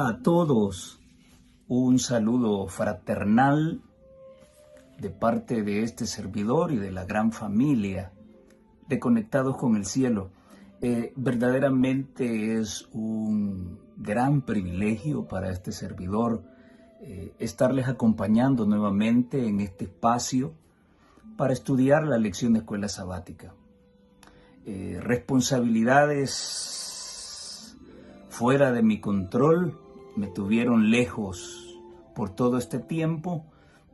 Hola a todos, un saludo fraternal de parte de este servidor y de la gran familia de Conectados con el Cielo. Verdaderamente es un gran privilegio para este servidor estarles acompañando nuevamente en este espacio para estudiar la lección de escuela sabática. Responsabilidades fuera de mi control me tuvieron lejos por todo este tiempo,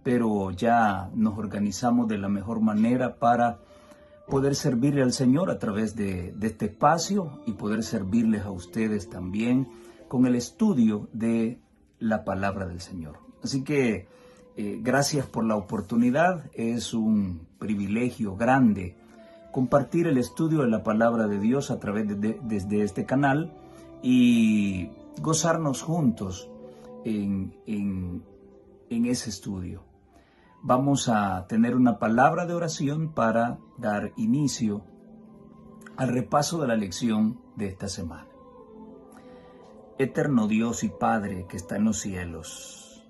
pero ya nos organizamos de la mejor manera para poder servirle al Señor a través de este espacio y poder servirles a ustedes también con el estudio de la palabra del Señor. Así que gracias por la oportunidad, es un privilegio grande compartir el estudio de la palabra de Dios a través desde este canal y gozarnos juntos en ese estudio. Vamos a tener una palabra de oración para dar inicio al repaso de la lección de esta semana. Eterno Dios y Padre que está en los cielos,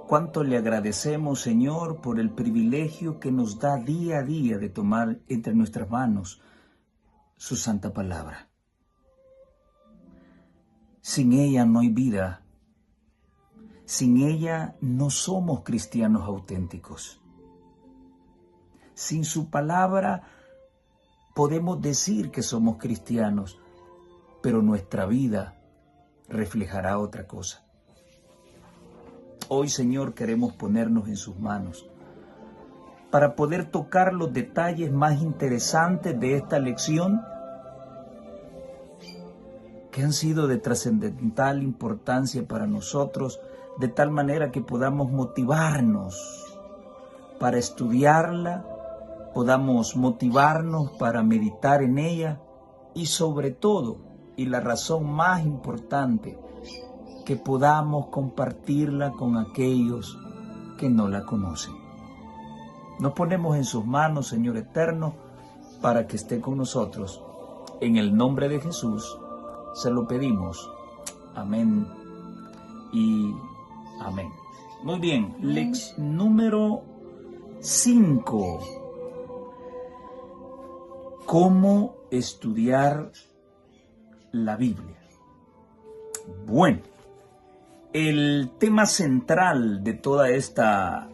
cuánto le agradecemos, Señor, por el privilegio que nos da día a día de tomar entre nuestras manos su santa palabra. Sin ella no hay vida. Sin ella no somos cristianos auténticos. Sin su palabra podemos decir que somos cristianos, pero nuestra vida reflejará otra cosa. Hoy, Señor, queremos ponernos en sus manos para poder tocar los detalles más interesantes de esta lección que han sido de trascendental importancia para nosotros, de tal manera que podamos motivarnos para estudiarla, podamos motivarnos para meditar en ella y sobre todo, y la razón más importante, que podamos compartirla con aquellos que no la conocen. Nos ponemos en sus manos, Señor eterno, para que esté con nosotros. En el nombre de Jesús se lo pedimos. Amén y amén. Muy bien, lección número 5. ¿Cómo estudiar la Biblia? Bueno, el tema central de toda esta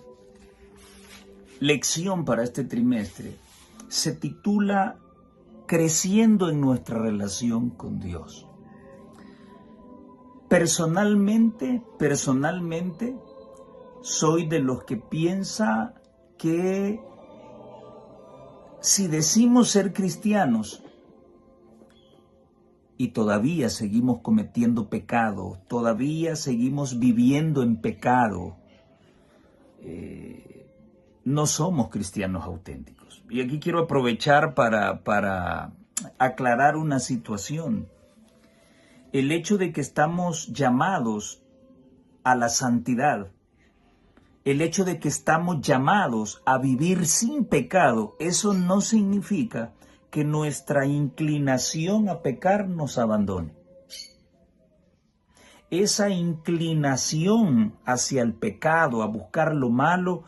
lección para este trimestre se titula Creciendo en nuestra relación con Dios. Personalmente, soy de los que piensa que si decimos ser cristianos y todavía seguimos cometiendo pecado, todavía seguimos viviendo en pecado, no somos cristianos auténticos. Y aquí quiero aprovechar para aclarar una situación. El hecho de que estamos llamados a la santidad, el hecho de que estamos llamados a vivir sin pecado, eso no significa que nuestra inclinación a pecar nos abandone. Esa inclinación hacia el pecado, a buscar lo malo,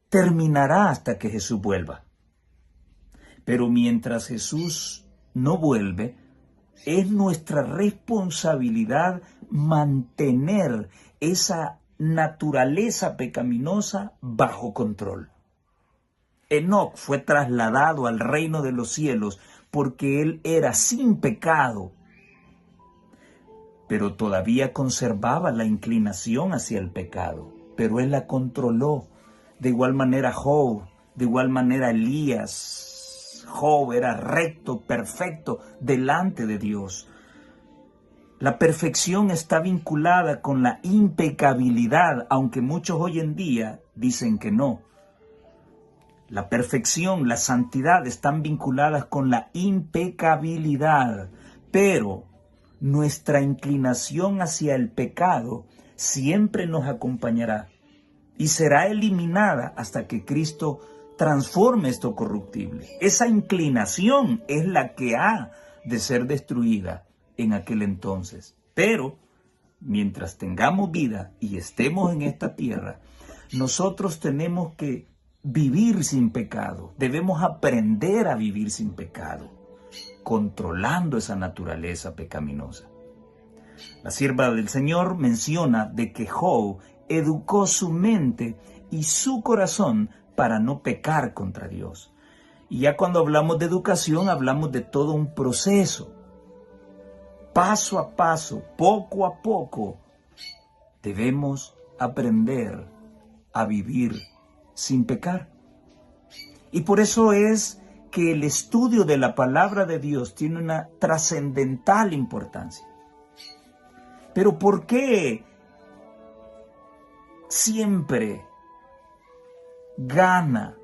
terminará hasta que Jesús vuelva. Pero mientras Jesús no vuelve, es nuestra responsabilidad mantener esa naturaleza pecaminosa bajo control. Enoc fue trasladado al reino de los cielos porque él era sin pecado, pero todavía conservaba la inclinación hacia el pecado, pero él la controló. De igual manera Job, de igual manera Elías. Job era recto, perfecto, delante de Dios. La perfección está vinculada con la impecabilidad, aunque muchos hoy en día dicen que no. La perfección, la santidad están vinculadas con la impecabilidad, pero nuestra inclinación hacia el pecado siempre nos acompañará y será eliminada hasta que Cristo transforme esto corruptible. Esa inclinación es la que ha de ser destruida en aquel entonces. Pero mientras tengamos vida y estemos en esta tierra, nosotros tenemos que vivir sin pecado. Debemos aprender a vivir sin pecado, controlando esa naturaleza pecaminosa. La sierva del Señor menciona de que Job educó su mente y su corazón para no pecar contra Dios. Y ya cuando hablamos de educación, hablamos de todo un proceso. Paso a paso, poco a poco, debemos aprender a vivir sin pecar. Y por eso es que el estudio de la palabra de Dios tiene una trascendental importancia. Pero ¿por qué siempre gana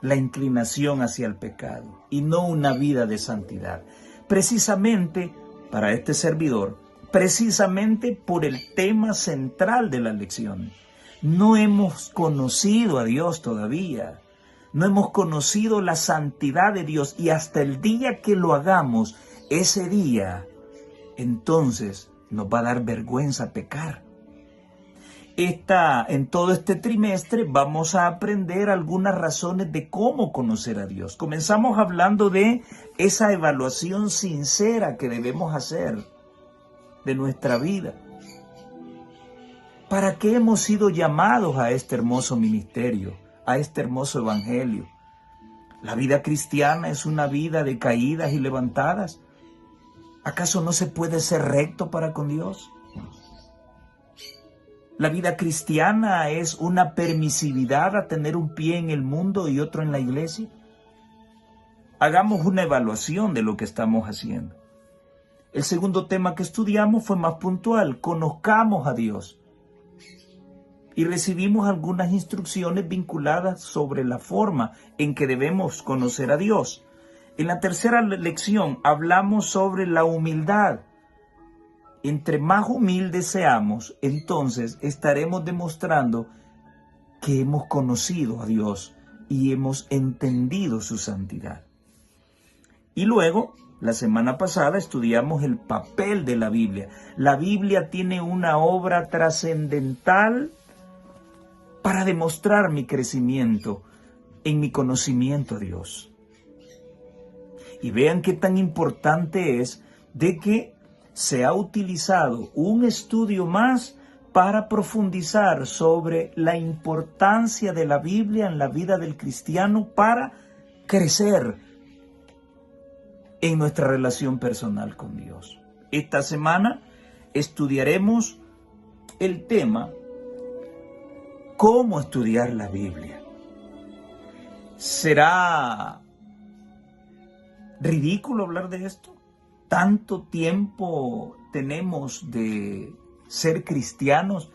la inclinación hacia el pecado y no una vida de santidad? Precisamente para este servidor, precisamente por el tema central de la lección. No hemos conocido a Dios todavía. No hemos conocido la santidad de Dios, y hasta el día que lo hagamos, ese día, entonces nos va a dar vergüenza pecar. En todo este trimestre vamos a aprender algunas razones de cómo conocer a Dios. Comenzamos hablando de esa evaluación sincera que debemos hacer de nuestra vida. ¿Para qué hemos sido llamados a este hermoso ministerio, a este hermoso evangelio? ¿La vida cristiana es una vida de caídas y levantadas? ¿Acaso no se puede ser recto para con Dios? La vida cristiana es una permisividad a tener un pie en el mundo y otro en la iglesia. Hagamos una evaluación de lo que estamos haciendo. El segundo tema que estudiamos fue más puntual: conozcamos a Dios. Y recibimos algunas instrucciones vinculadas sobre la forma en que debemos conocer a Dios. En la tercera lección hablamos sobre la humildad. Entre más humildes seamos, entonces estaremos demostrando que hemos conocido a Dios y hemos entendido su santidad. Y luego, la semana pasada estudiamos el papel de la Biblia. La Biblia tiene una obra trascendental para demostrar mi crecimiento en mi conocimiento a Dios. Y vean qué tan importante es de que se ha utilizado un estudio más para profundizar sobre la importancia de la Biblia en la vida del cristiano para crecer en nuestra relación personal con Dios. Esta semana estudiaremos el tema ¿cómo estudiar la Biblia? ¿Será ridículo hablar de esto? ¿Tanto tiempo tenemos de ser cristianos?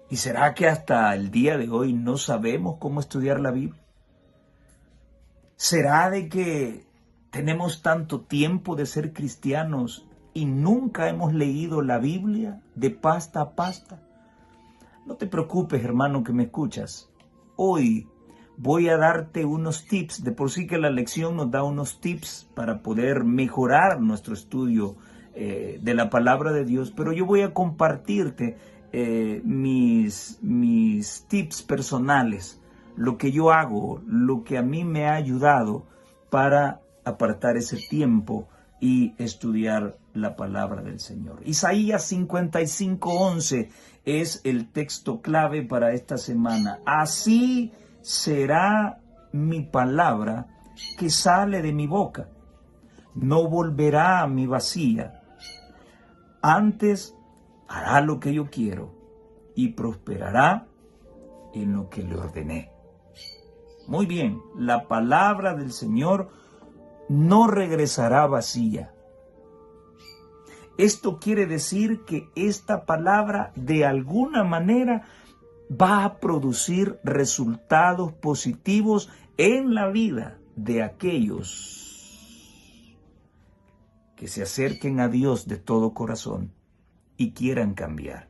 ¿Y será que hasta el día de hoy no sabemos cómo estudiar la Biblia? ¿Será de que tenemos tanto tiempo de ser cristianos y nunca hemos leído la Biblia de pasta a pasta? No te preocupes, hermano, que me escuchas. Hoy voy a darte unos tips. De por sí que la lección nos da unos tips para poder mejorar nuestro estudio de la palabra de Dios. Pero yo voy a compartirte mis tips personales, lo que yo hago, lo que a mí me ha ayudado para apartar ese tiempo y estudiar la palabra del Señor. Isaías 55:11 es el texto clave para esta semana. Así será mi palabra que sale de mi boca. No volverá a mi vacía. Antes hará lo que yo quiero y prosperará en lo que le ordené. Muy bien, la palabra del Señor no regresará vacía. Esto quiere decir que esta palabra de alguna manera va a producir resultados positivos en la vida de aquellos que se acerquen a Dios de todo corazón y quieran cambiar.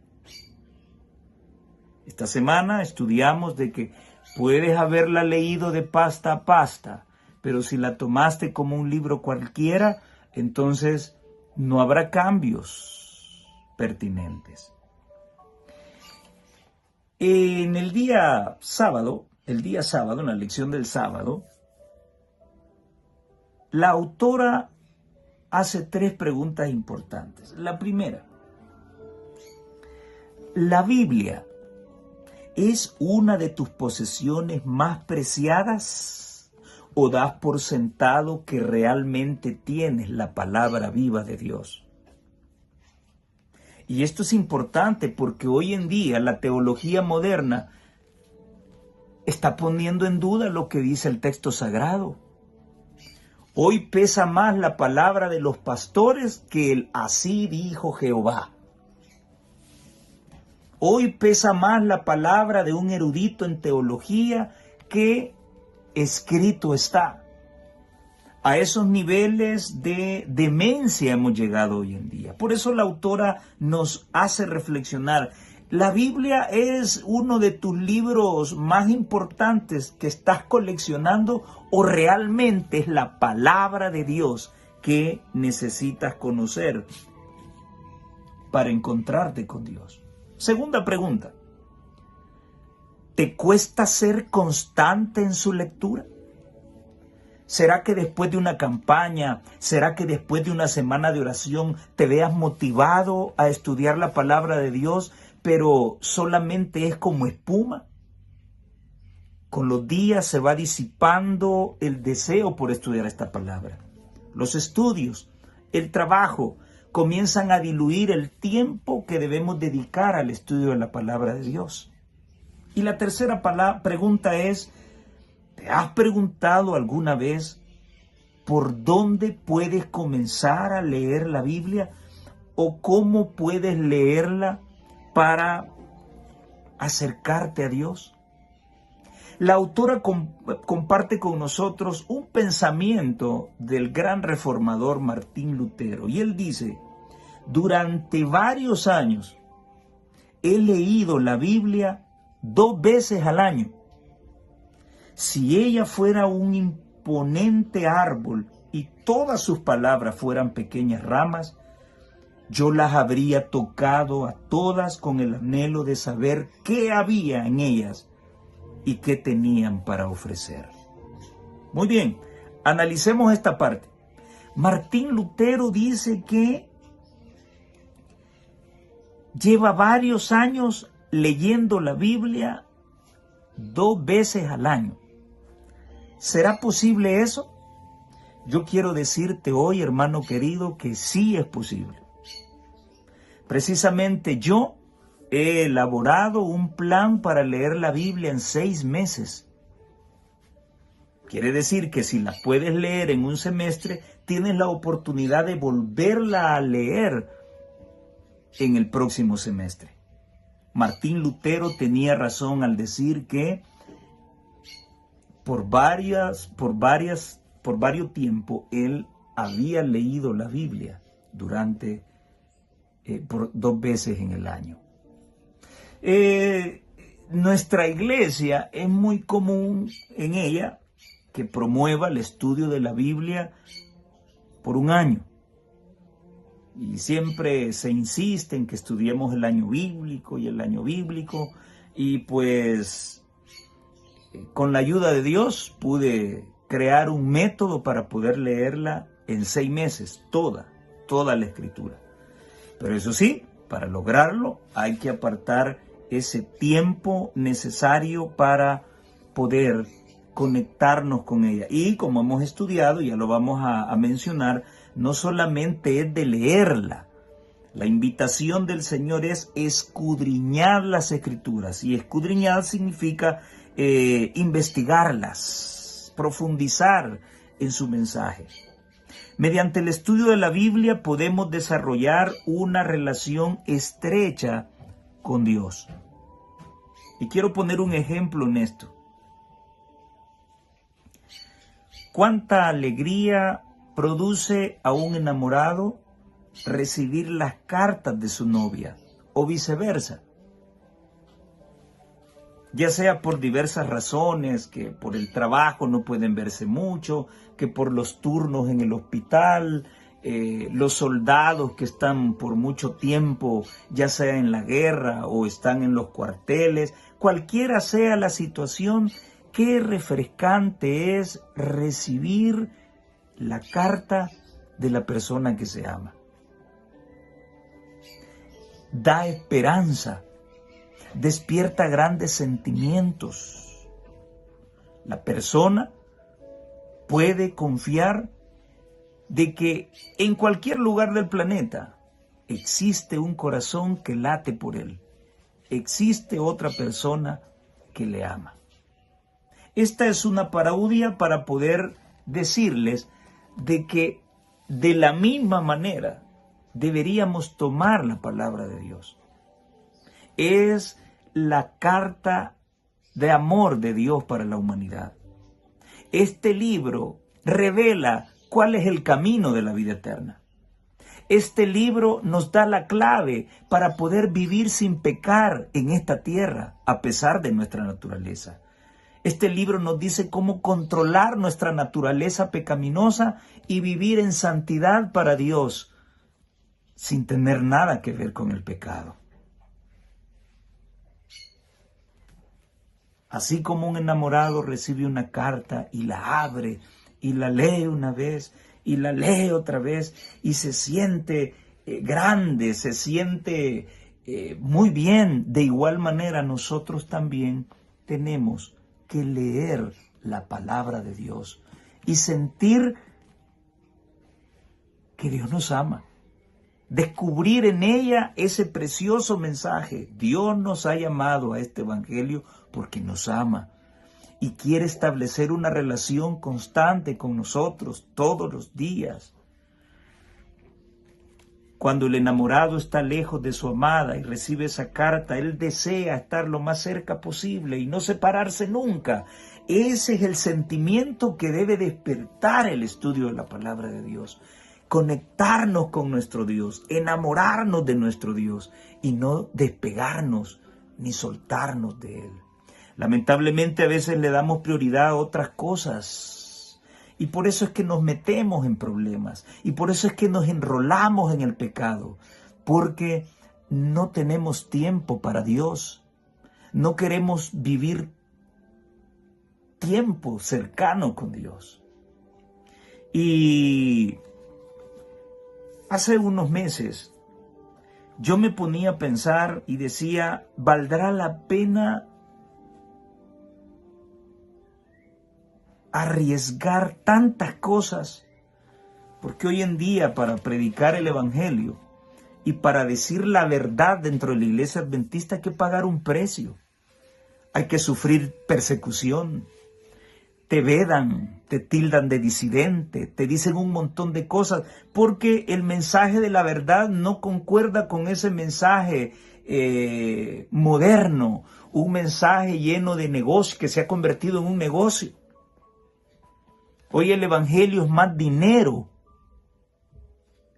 Esta semana estudiamos de que puedes haberla leído de pasta a pasta, pero si la tomaste como un libro cualquiera, entonces no habrá cambios. pertinentes. En el día sábado, en la lección del sábado, la autora hace 3 preguntas importantes. La primera, ¿la Biblia es una de tus posesiones más preciadas o das por sentado que realmente tienes la palabra viva de Dios? Y esto es importante porque hoy en día la teología moderna está poniendo en duda lo que dice el texto sagrado. Hoy pesa más la palabra de los pastores que el así dijo Jehová. Hoy pesa más la palabra de un erudito en teología que escrito está. A esos niveles de demencia hemos llegado hoy en día. Por eso la autora nos hace reflexionar. La Biblia es uno de tus libros más importantes que estás coleccionando o realmente es la palabra de Dios que necesitas conocer para encontrarte con Dios. Segunda pregunta. ¿Te cuesta ser constante en su lectura? ¿Será que después de una campaña, será que después de una semana de oración te veas motivado a estudiar la palabra de Dios, pero solamente es como espuma? Con los días se va disipando el deseo por estudiar esta palabra. Los estudios, el trabajo, comienzan a diluir el tiempo que debemos dedicar al estudio de la palabra de Dios. Y la tercera pregunta es, ¿te has preguntado alguna vez por dónde puedes comenzar a leer la Biblia o cómo puedes leerla para acercarte a Dios? La autora comparte con nosotros un pensamiento del gran reformador Martín Lutero y él dice, durante varios años he leído la Biblia 2 veces al año. Si ella fuera un imponente árbol y todas sus palabras fueran pequeñas ramas, yo las habría tocado a todas con el anhelo de saber qué había en ellas y qué tenían para ofrecer. Muy bien, analicemos esta parte. Martín Lutero dice que lleva varios años leyendo la Biblia 2 veces al año. ¿Será posible eso? Yo quiero decirte hoy, hermano querido, que sí es posible. Precisamente yo he elaborado un plan para leer la Biblia en 6 meses. Quiere decir que si la puedes leer en un semestre, tienes la oportunidad de volverla a leer en el próximo semestre. Martín Lutero tenía razón al decir que por varios tiempo él había leído la Biblia por 2 veces en el año. Nuestra iglesia es muy común en ella que promueva el estudio de la Biblia por 1 año. Y siempre se insiste en que estudiemos el año bíblico y pues con la ayuda de Dios pude crear un método para poder leerla en 6 meses, toda la Escritura. Pero eso sí, para lograrlo hay que apartar ese tiempo necesario para poder conectarnos con ella. Y como hemos estudiado, ya lo vamos a mencionar, no solamente es de leerla. La invitación del Señor es escudriñar las Escrituras. Y escudriñar significa investigarlas, profundizar en su mensaje. Mediante el estudio de la Biblia podemos desarrollar una relación estrecha con Dios. Y quiero poner un ejemplo en esto. ¿Cuánta alegría produce a un enamorado recibir las cartas de su novia o viceversa? Ya sea por diversas razones, que por el trabajo no pueden verse mucho, que por los turnos en el hospital los soldados que están por mucho tiempo, ya sea en la guerra o están en los cuarteles, cualquiera sea la situación, qué refrescante es recibir la carta de la persona que se ama. Da esperanza, despierta grandes sentimientos. La persona puede confiar de que en cualquier lugar del planeta existe un corazón que late por él. Existe otra persona que le ama. Esta es una parodia para poder decirles de que de la misma manera deberíamos tomar la palabra de Dios. Es la carta de amor de Dios para la humanidad. Este libro revela cuál es el camino de la vida eterna. Este libro nos da la clave para poder vivir sin pecar en esta tierra, a pesar de nuestra naturaleza. Este libro nos dice cómo controlar nuestra naturaleza pecaminosa y vivir en santidad para Dios, sin tener nada que ver con el pecado. Así como un enamorado recibe una carta y la abre y la lee una vez y la lee otra vez y se siente grande, se siente muy bien. De igual manera nosotros también tenemos que leer la palabra de Dios y sentir que Dios nos ama. Descubrir en ella ese precioso mensaje. Dios nos ha llamado a este evangelio porque nos ama y quiere establecer una relación constante con nosotros todos los días. Cuando el enamorado está lejos de su amada y recibe esa carta, él desea estar lo más cerca posible y no separarse nunca. Ese es el sentimiento que debe despertar el estudio de la palabra de Dios. Conectarnos con nuestro Dios, enamorarnos de nuestro Dios y no despegarnos ni soltarnos de Él. Lamentablemente a veces le damos prioridad a otras cosas y por eso es que nos metemos en problemas y por eso es que nos enrolamos en el pecado, porque no tenemos tiempo para Dios, no queremos vivir tiempo cercano con Dios. Y hace unos meses yo me ponía a pensar y decía, ¿valdrá la pena arriesgar tantas cosas? Porque hoy en día para predicar el evangelio y para decir la verdad dentro de la iglesia adventista hay que pagar un precio. Hay que sufrir persecución. Te vedan, te tildan de disidente, te dicen un montón de cosas, porque el mensaje de la verdad no concuerda con ese mensaje moderno, un mensaje lleno de negocio, que se ha convertido en un negocio. Hoy el evangelio es más dinero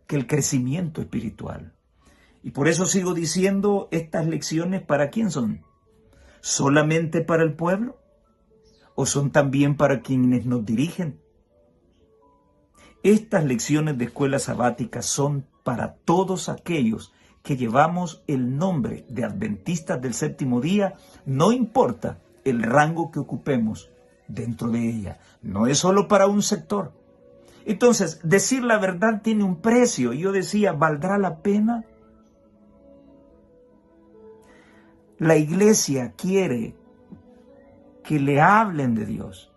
que el crecimiento espiritual. Y por eso sigo diciendo, estas lecciones, ¿para quién son? ¿Solamente para el pueblo? ¿O son también para quienes nos dirigen? Estas lecciones de escuela sabática son para todos aquellos que llevamos el nombre de adventistas del séptimo día, no importa el rango que ocupemos dentro de ella. No es solo para un sector. Entonces, decir la verdad tiene un precio. Yo decía, ¿valdrá la pena? La iglesia quiere que le hablen de Dios,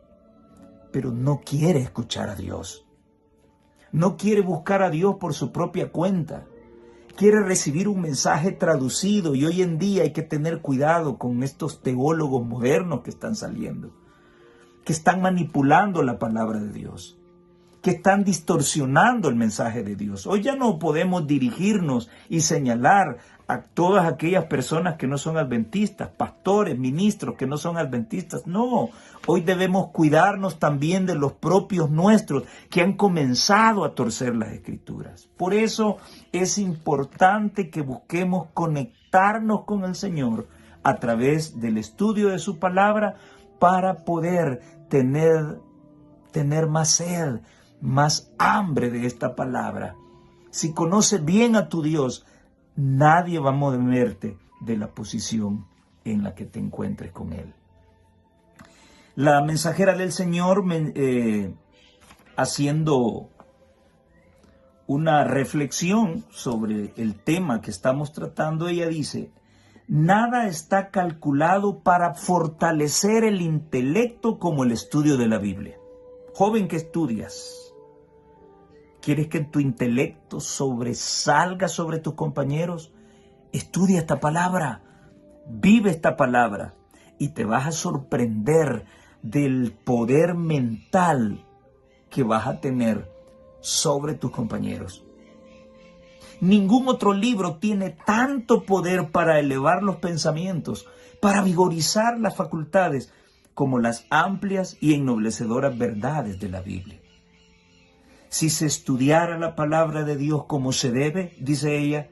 pero no quiere escuchar a Dios. No quiere buscar a Dios por su propia cuenta. Quiere recibir un mensaje traducido y hoy en día hay que tener cuidado con estos teólogos modernos que están saliendo, que están manipulando la palabra de Dios, que están distorsionando el mensaje de Dios. Hoy ya no podemos dirigirnos y señalar a todas aquellas personas que no son adventistas, pastores, ministros que no son adventistas. No, hoy debemos cuidarnos también de los propios nuestros que han comenzado a torcer las Escrituras. Por eso es importante que busquemos conectarnos con el Señor a través del estudio de su palabra para poder tener más sed más hambre de esta palabra, si conoces bien a tu Dios, nadie va a moverte de la posición en la que te encuentres con Él. La mensajera del Señor, haciendo una reflexión sobre el tema que estamos tratando, ella dice: nada está calculado para fortalecer el intelecto como el estudio de la Biblia. Joven que estudias, ¿quieres que tu intelecto sobresalga sobre tus compañeros? Estudia esta palabra, vive esta palabra y te vas a sorprender del poder mental que vas a tener sobre tus compañeros. Ningún otro libro tiene tanto poder para elevar los pensamientos, para vigorizar las facultades, como las amplias y ennoblecedoras verdades de la Biblia. Si se estudiara la palabra de Dios como se debe, dice ella,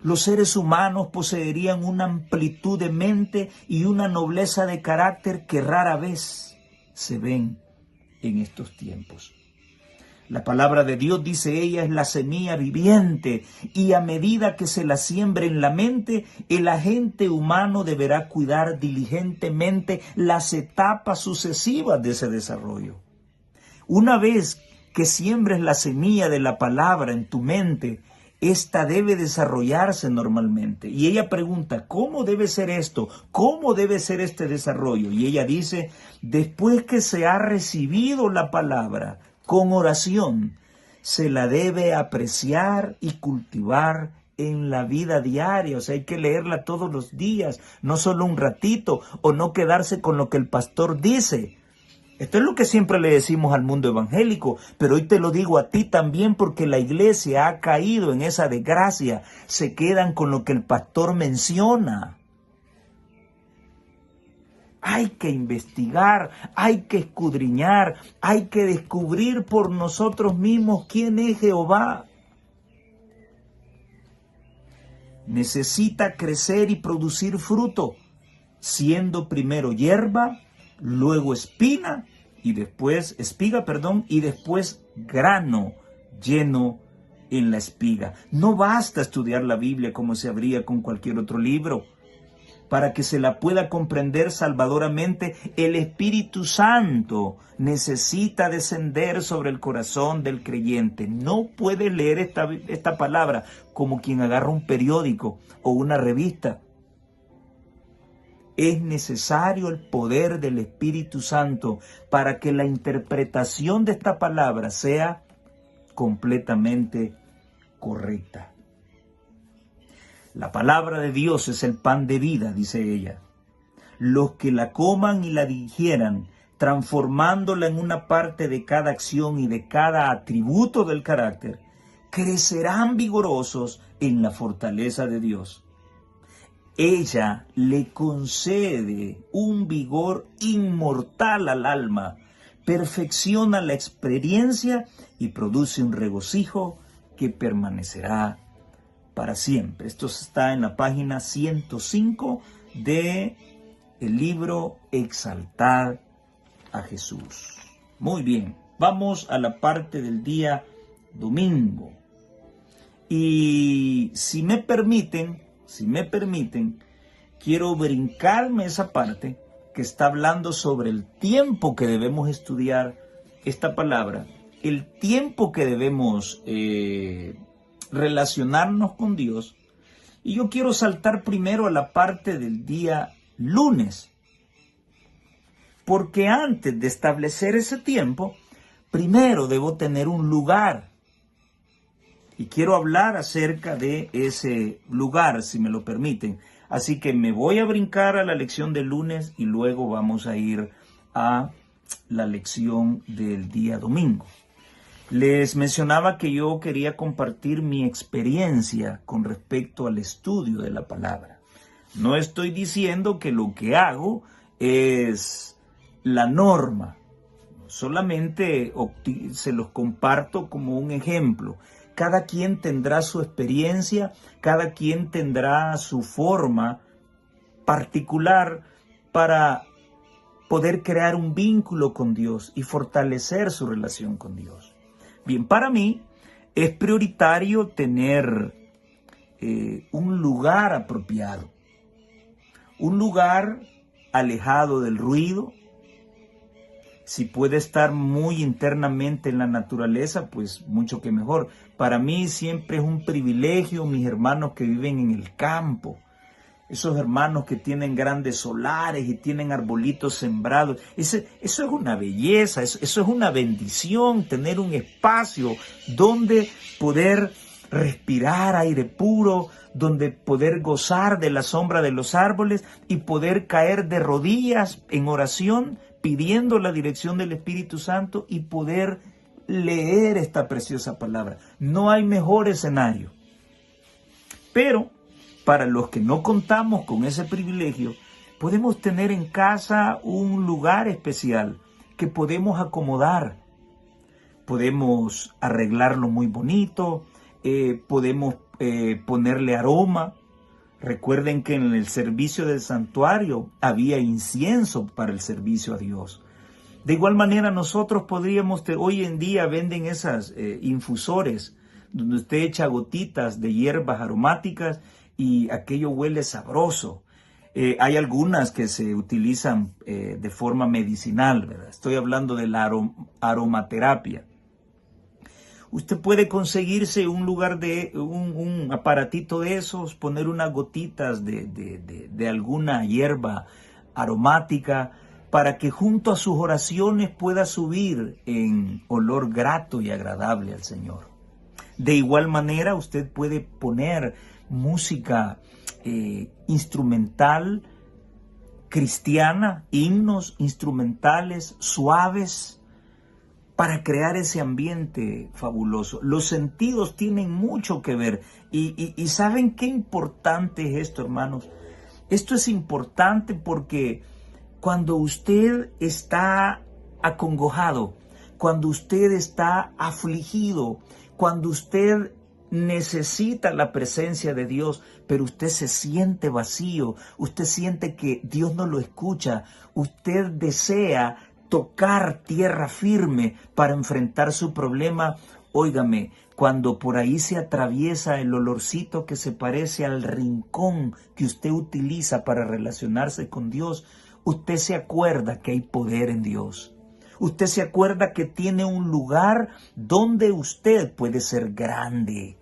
los seres humanos poseerían una amplitud de mente y una nobleza de carácter que rara vez se ven en estos tiempos. La palabra de Dios, dice ella, es la semilla viviente y a medida que se la siembre en la mente, el agente humano deberá cuidar diligentemente las etapas sucesivas de ese desarrollo. Una vez que siembres la semilla de la palabra en tu mente, esta debe desarrollarse normalmente. Y ella pregunta, ¿cómo debe ser esto? ¿Cómo debe ser este desarrollo? Y ella dice, después que se ha recibido la palabra, con oración, se la debe apreciar y cultivar en la vida diaria. O sea, hay que leerla todos los días, no solo un ratito, o no quedarse con lo que el pastor dice. Esto es lo que siempre le decimos al mundo evangélico, pero hoy te lo digo a ti también porque la iglesia ha caído en esa desgracia. Se quedan con lo que el pastor menciona. Hay que investigar, hay que escudriñar, hay que descubrir por nosotros mismos quién es Jehová. Necesita crecer y producir fruto, siendo primero hierba, luego espiga y después grano lleno en la espiga. No basta estudiar la Biblia como se habría con cualquier otro libro. Para que se la pueda comprender salvadoramente, el Espíritu Santo necesita descender sobre el corazón del creyente. No puede leer esta palabra como quien agarra un periódico o una revista. Es necesario el poder del Espíritu Santo para que la interpretación de esta palabra sea completamente correcta. La palabra de Dios es el pan de vida, dice ella. Los que la coman y la digieran, transformándola en una parte de cada acción y de cada atributo del carácter, crecerán vigorosos en la fortaleza de Dios. Ella le concede un vigor inmortal al alma, perfecciona la experiencia y produce un regocijo que permanecerá para siempre. Esto está en la página 105 de el libro Exaltar a Jesús. Muy bien, vamos a la parte del día domingo. Y si me permiten, quiero brincarme esa parte que está hablando sobre el tiempo que debemos estudiar esta palabra, el tiempo que debemos relacionarnos con Dios. Y yo quiero saltar primero a la parte del día lunes, porque antes de establecer ese tiempo, primero debo tener un lugar. Y quiero hablar acerca de ese lugar, si me lo permiten. Así que me voy a brincar a la lección del lunes y luego vamos a ir a la lección del día domingo. Les mencionaba que yo quería compartir mi experiencia con respecto al estudio de la palabra. No estoy diciendo que lo que hago es la norma. Solamente se los comparto como un ejemplo. Cada quien tendrá su experiencia, cada quien tendrá su forma particular para poder crear un vínculo con Dios y fortalecer su relación con Dios. Bien, para mí es prioritario tener un lugar apropiado, un lugar alejado del ruido. Si puede estar muy internamente en la naturaleza, pues mucho que mejor. Para mí siempre es un privilegio mis hermanos que viven en el campo. Esos hermanos que tienen grandes solares y tienen arbolitos sembrados. Eso es una belleza, eso es una bendición, tener un espacio donde poder respirar aire puro, donde poder gozar de la sombra de los árboles y poder caer de rodillas en oración, pidiendo la dirección del Espíritu Santo y poder leer esta preciosa palabra. No hay mejor escenario. Pero para los que no contamos con ese privilegio, podemos tener en casa un lugar especial que podemos acomodar. Podemos arreglarlo muy bonito, podemos ponerle aroma. Recuerden que en el servicio del santuario había incienso para el servicio a Dios. De igual manera nosotros podríamos, hoy en día venden esas infusores donde usted echa gotitas de hierbas aromáticas y aquello huele sabroso. Hay algunas que se utilizan de forma medicinal, ¿verdad? Estoy hablando de la aromaterapia. Usted puede conseguirse un lugar de un aparatito de esos, poner unas gotitas de alguna hierba aromática para que junto a sus oraciones pueda subir en olor grato y agradable al Señor. De igual manera, usted puede poner música instrumental cristiana, himnos instrumentales suaves, para crear ese ambiente fabuloso. Los sentidos tienen mucho que ver. Y ¿saben qué importante es esto, hermanos? Esto es importante porque cuando usted está acongojado, cuando usted está afligido, cuando usted necesita la presencia de Dios, pero usted se siente vacío, usted siente que Dios no lo escucha, usted desea tocar tierra firme para enfrentar su problema. Óigame, cuando por ahí se atraviesa el olorcito que se parece al rincón que usted utiliza para relacionarse con Dios, usted se acuerda que hay poder en Dios. Usted se acuerda que tiene un lugar donde usted puede ser grande.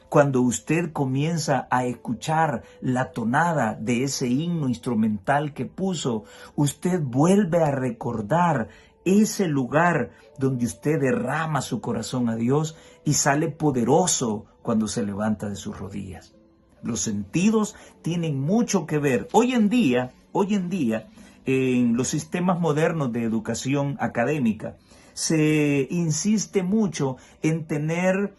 Cuando usted comienza a escuchar la tonada de ese himno instrumental que puso, usted vuelve a recordar ese lugar donde usted derrama su corazón a Dios y sale poderoso cuando se levanta de sus rodillas. Los sentidos tienen mucho que ver. Hoy en día, en los sistemas modernos de educación académica, se insiste mucho en tener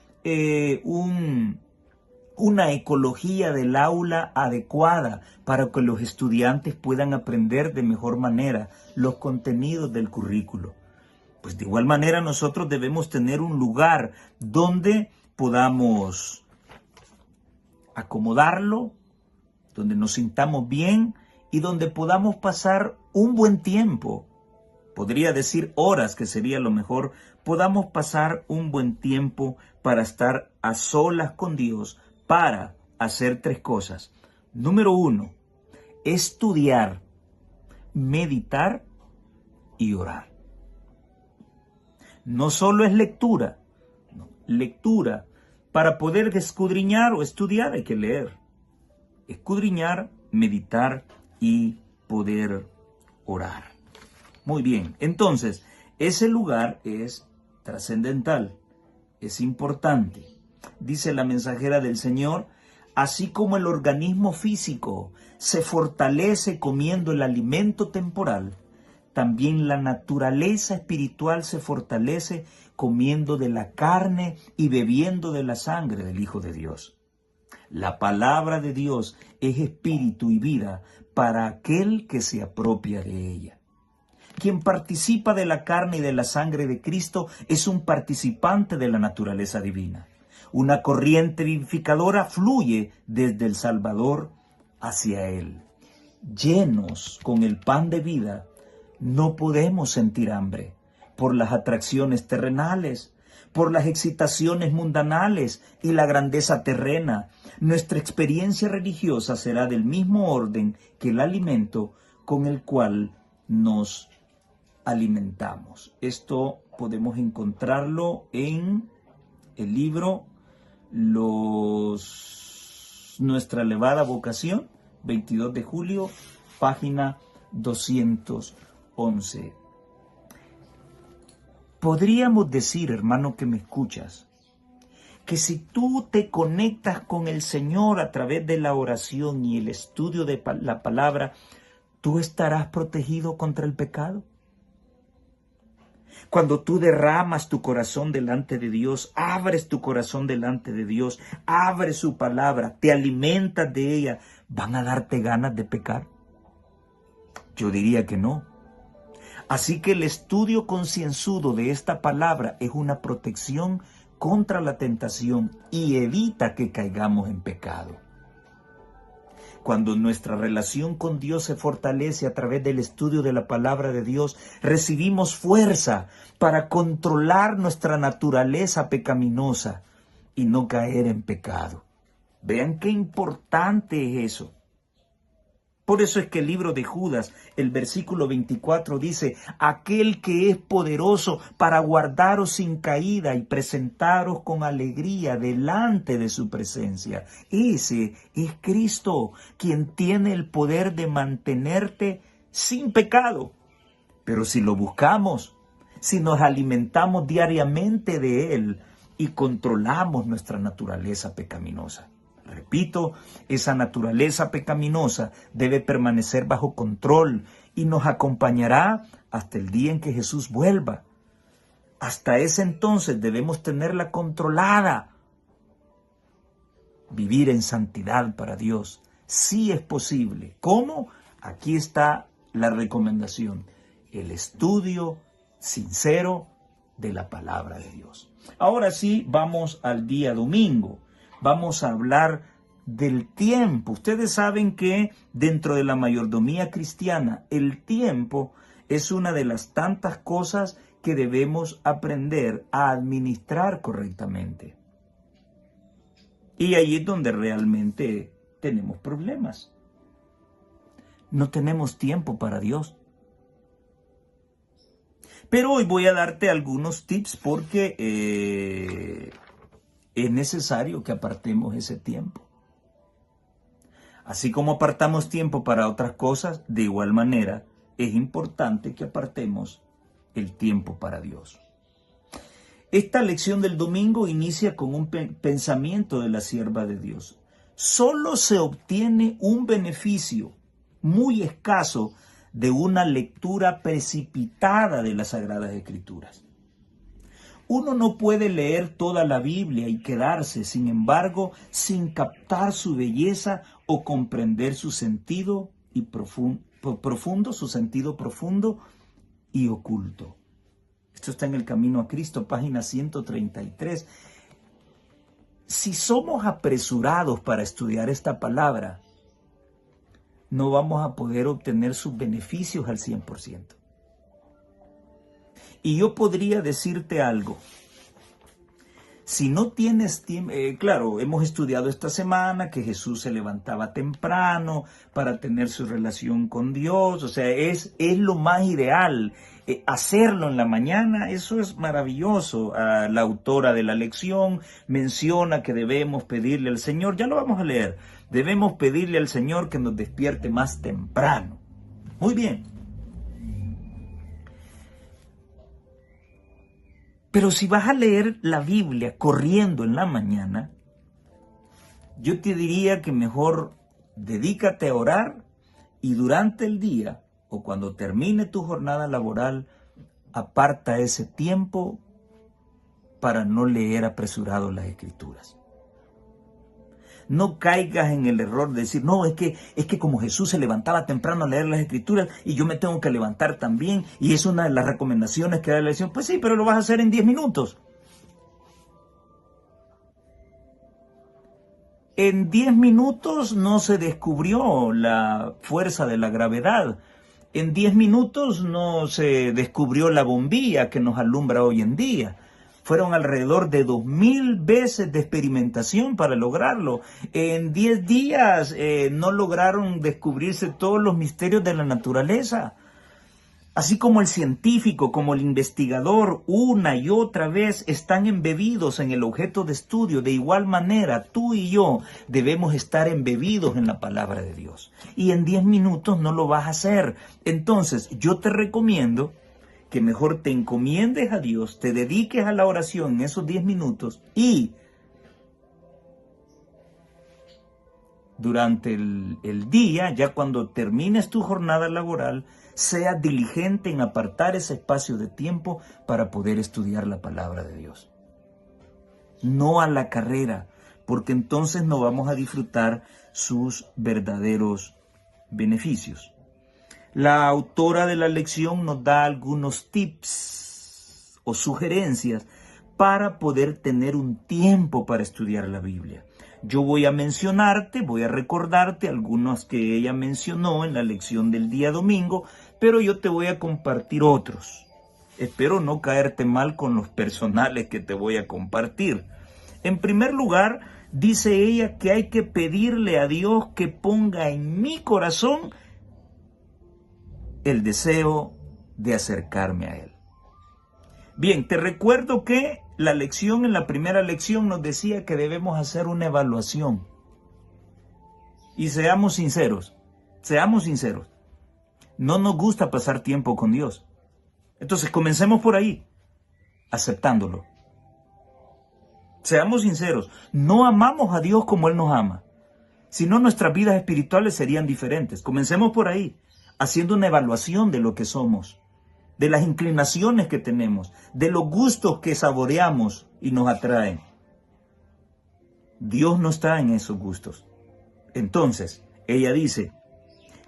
una ecología del aula adecuada para que los estudiantes puedan aprender de mejor manera los contenidos del currículo. Pues de igual manera nosotros debemos tener un lugar donde podamos acomodarlo, donde nos sintamos bien y donde podamos pasar un buen tiempo. Podría decir horas, que sería lo mejor. Podamos pasar un buen tiempo para estar a solas con Dios, para hacer 3 cosas. Número 1, estudiar, meditar y orar. No solo es lectura, no, lectura. Para poder escudriñar o estudiar hay que leer. Escudriñar, meditar y poder orar. Muy bien, entonces, ese lugar es trascendental, es importante. Dice la mensajera del Señor, así como el organismo físico se fortalece comiendo el alimento temporal, también la naturaleza espiritual se fortalece comiendo de la carne y bebiendo de la sangre del Hijo de Dios. La palabra de Dios es espíritu y vida para aquel que se apropia de ella. Quien participa de la carne y de la sangre de Cristo es un participante de la naturaleza divina. Una corriente vivificadora fluye desde el Salvador hacia Él. Llenos con el pan de vida, no podemos sentir hambre, por las atracciones terrenales, por las excitaciones mundanales y la grandeza terrena. Nuestra experiencia religiosa será del mismo orden que el alimento con el cual nos alimentamos. Esto podemos encontrarlo en el libro Nuestra elevada vocación, 22 de julio, página 211. Podríamos decir, hermano que me escuchas, que si tú te conectas con el Señor a través de la oración y el estudio de la palabra, tú estarás protegido contra el pecado. Cuando tú derramas tu corazón delante de Dios, abres tu corazón delante de Dios, abres su palabra, te alimentas de ella, ¿van a darte ganas de pecar? Yo diría que no. Así que el estudio concienzudo de esta palabra es una protección contra la tentación y evita que caigamos en pecado. Cuando nuestra relación con Dios se fortalece a través del estudio de la palabra de Dios, recibimos fuerza para controlar nuestra naturaleza pecaminosa y no caer en pecado. Vean qué importante es eso. Por eso es que el libro de Judas, el versículo 24 dice, aquel que es poderoso para guardaros sin caída y presentaros con alegría delante de su presencia. Ese es Cristo, quien tiene el poder de mantenerte sin pecado. Pero si lo buscamos, si nos alimentamos diariamente de Él y controlamos nuestra naturaleza pecaminosa. Repito, esa naturaleza pecaminosa debe permanecer bajo control y nos acompañará hasta el día en que Jesús vuelva. Hasta ese entonces debemos tenerla controlada. Vivir en santidad para Dios sí es posible. ¿Cómo? Aquí está la recomendación. El estudio sincero de la palabra de Dios. Ahora sí, vamos al día domingo. Vamos a hablar del tiempo. Ustedes saben que dentro de la mayordomía cristiana, el tiempo es una de las tantas cosas que debemos aprender a administrar correctamente. Y ahí es donde realmente tenemos problemas. No tenemos tiempo para Dios. Pero hoy voy a darte algunos tips porque es necesario que apartemos ese tiempo. Así como apartamos tiempo para otras cosas, de igual manera es importante que apartemos el tiempo para Dios. Esta lección del domingo inicia con un pensamiento de la sierva de Dios. Solo se obtiene un beneficio muy escaso de una lectura precipitada de las Sagradas Escrituras. Uno no puede leer toda la Biblia y quedarse, sin embargo, sin captar su belleza o comprender su sentido profundo, su sentido profundo y oculto. Esto está en El Camino a Cristo, página 133. Si somos apresurados para estudiar esta palabra, no vamos a poder obtener sus beneficios al 100%. Y yo podría decirte algo. Si no tienes tiempo, claro, hemos estudiado esta semana que Jesús se levantaba temprano para tener su relación con Dios. O sea, es lo más ideal. Hacerlo en la mañana, eso es maravilloso. La autora de la lección menciona que debemos pedirle al Señor, ya lo vamos a leer, debemos pedirle al Señor que nos despierte más temprano. Muy bien. Pero si vas a leer la Biblia corriendo en la mañana, yo te diría que mejor dedícate a orar y durante el día o cuando termine tu jornada laboral, aparta ese tiempo para no leer apresurado las Escrituras. No caigas en el error de decir, no, es que como Jesús se levantaba temprano a leer las Escrituras y yo me tengo que levantar también y es una de las recomendaciones que da la lección. Pues sí, pero lo vas a hacer en 10 minutos. En 10 minutos no se descubrió la fuerza de la gravedad. En 10 minutos no se descubrió la bombilla que nos alumbra hoy en día. Fueron alrededor de 2000 veces de experimentación para lograrlo. En 10 días no lograron descubrirse todos los misterios de la naturaleza. Así como el científico, como el investigador, una y otra vez están embebidos en el objeto de estudio, de igual manera tú y yo debemos estar embebidos en la palabra de Dios. Y en 10 minutos no lo vas a hacer. Entonces yo te recomiendo que mejor te encomiendes a Dios, te dediques a la oración en esos 10 minutos y durante el día, ya cuando termines tu jornada laboral, seas diligente en apartar ese espacio de tiempo para poder estudiar la palabra de Dios. No a la carrera, porque entonces no vamos a disfrutar sus verdaderos beneficios. La autora de la lección nos da algunos tips o sugerencias para poder tener un tiempo para estudiar la Biblia. Yo voy a recordarte algunos que ella mencionó en la lección del día domingo, pero yo te voy a compartir otros. Espero no caerte mal con los personales que te voy a compartir. En primer lugar, dice ella que hay que pedirle a Dios que ponga en mi corazón el deseo de acercarme a Él. Bien, te recuerdo que en la primera lección nos decía que debemos hacer una evaluación. Y seamos sinceros. No nos gusta pasar tiempo con Dios. Entonces comencemos por ahí, aceptándolo. Seamos sinceros, no amamos a Dios como Él nos ama. Si no, nuestras vidas espirituales serían diferentes. Comencemos por ahí, haciendo una evaluación de lo que somos, de las inclinaciones que tenemos, de los gustos que saboreamos y nos atraen. Dios no está en esos gustos. Entonces, ella dice,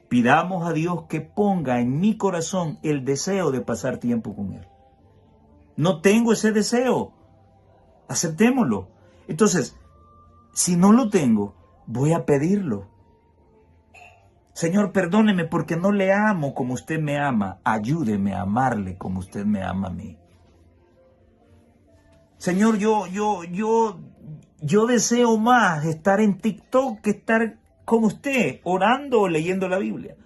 pidamos a Dios que ponga en mi corazón el deseo de pasar tiempo con Él. No tengo ese deseo. Aceptémoslo. Entonces, si no lo tengo, voy a pedirlo. Señor, perdóneme porque no le amo como usted me ama. Ayúdeme a amarle como usted me ama a mí. Señor, yo deseo más estar en TikTok que estar con usted, orando o leyendo la Biblia.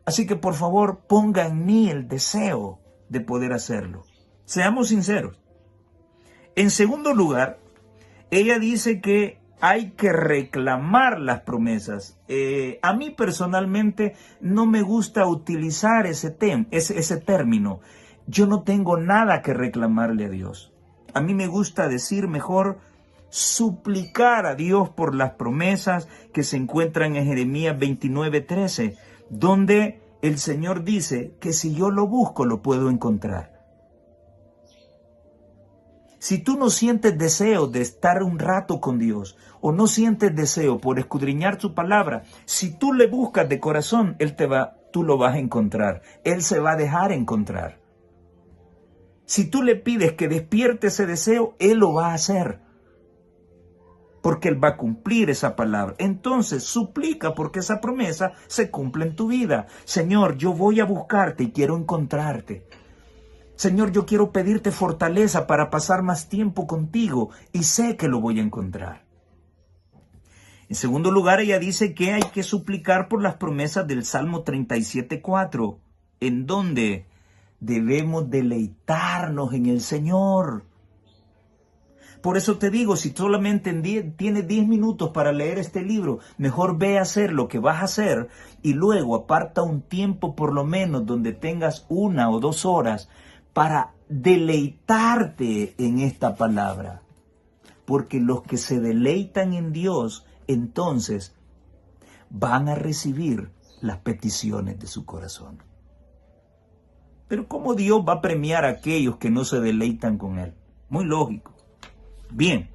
Así que por favor, ponga en mí el deseo de poder hacerlo. Seamos sinceros. En segundo lugar, ella dice que hay que reclamar las promesas. A mí personalmente no me gusta utilizar ese término. Yo no tengo nada que reclamarle a Dios. A mí me gusta decir mejor suplicar a Dios por las promesas que se encuentran en Jeremías 29:13, donde el Señor dice que si yo lo busco lo puedo encontrar. Si tú no sientes deseo de estar un rato con Dios o no sientes deseo por escudriñar su palabra, si tú le buscas de corazón, tú lo vas a encontrar. Él se va a dejar encontrar. Si tú le pides que despierte ese deseo, Él lo va a hacer. Porque Él va a cumplir esa palabra. Entonces, suplica porque esa promesa se cumple en tu vida. Señor, yo voy a buscarte y quiero encontrarte. Señor, yo quiero pedirte fortaleza para pasar más tiempo contigo y sé que lo voy a encontrar. En segundo lugar, ella dice que hay que suplicar por las promesas del Salmo 37:4, en donde debemos deleitarnos en el Señor. Por eso te digo, si solamente tienes 10 minutos para leer este libro, mejor ve a hacer lo que vas a hacer y luego aparta un tiempo por lo menos donde tengas 1 o 2 horas para deleitarte en esta palabra. Porque los que se deleitan en Dios, entonces van a recibir las peticiones de su corazón. Pero ¿cómo Dios va a premiar a aquellos que no se deleitan con Él? Muy lógico. Bien,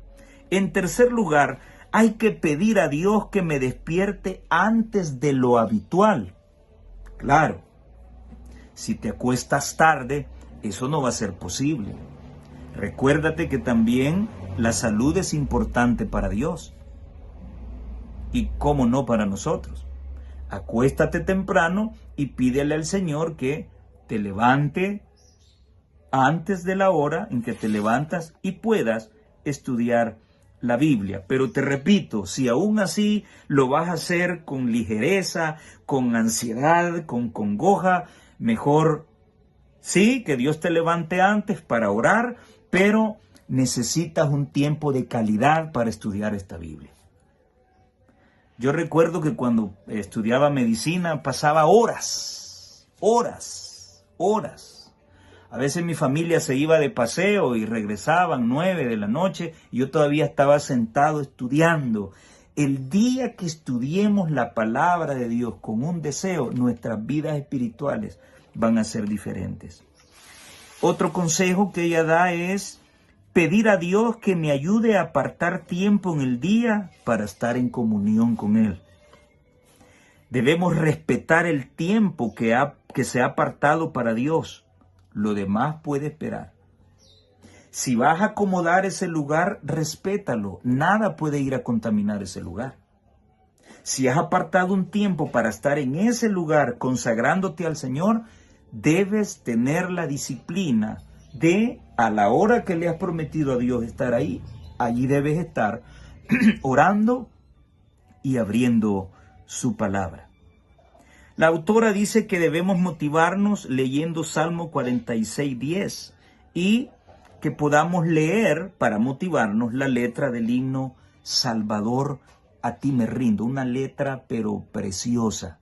en tercer lugar, hay que pedir a Dios que me despierte antes de lo habitual. Claro, si te acuestas tarde, eso no va a ser posible. Recuérdate que también la salud es importante para Dios. Y cómo no para nosotros. Acuéstate temprano y pídele al Señor que te levante antes de la hora en que te levantas y puedas estudiar la Biblia. Pero te repito, si aún así lo vas a hacer con ligereza, con ansiedad, con congoja, mejor sí, que Dios te levante antes para orar, pero necesitas un tiempo de calidad para estudiar esta Biblia. Yo recuerdo que cuando estudiaba medicina pasaba horas. A veces mi familia se iba de paseo y regresaban 9 de la noche y yo todavía estaba sentado estudiando. El día que estudiemos la palabra de Dios con un deseo, nuestras vidas espirituales van a ser diferentes. Otro consejo que ella da es pedir a Dios que me ayude a apartar tiempo en el día para estar en comunión con Él. Debemos respetar el tiempo que se ha apartado para Dios. Lo demás puede esperar. Si vas a acomodar ese lugar, respétalo. Nada puede ir a contaminar ese lugar. Si has apartado un tiempo para estar en ese lugar consagrándote al Señor, debes tener la disciplina de, a la hora que le has prometido a Dios estar ahí, allí debes estar orando y abriendo su palabra. La autora dice que debemos motivarnos leyendo Salmo 46:10 y que podamos leer para motivarnos la letra del himno Salvador, a ti me rindo, una letra pero preciosa.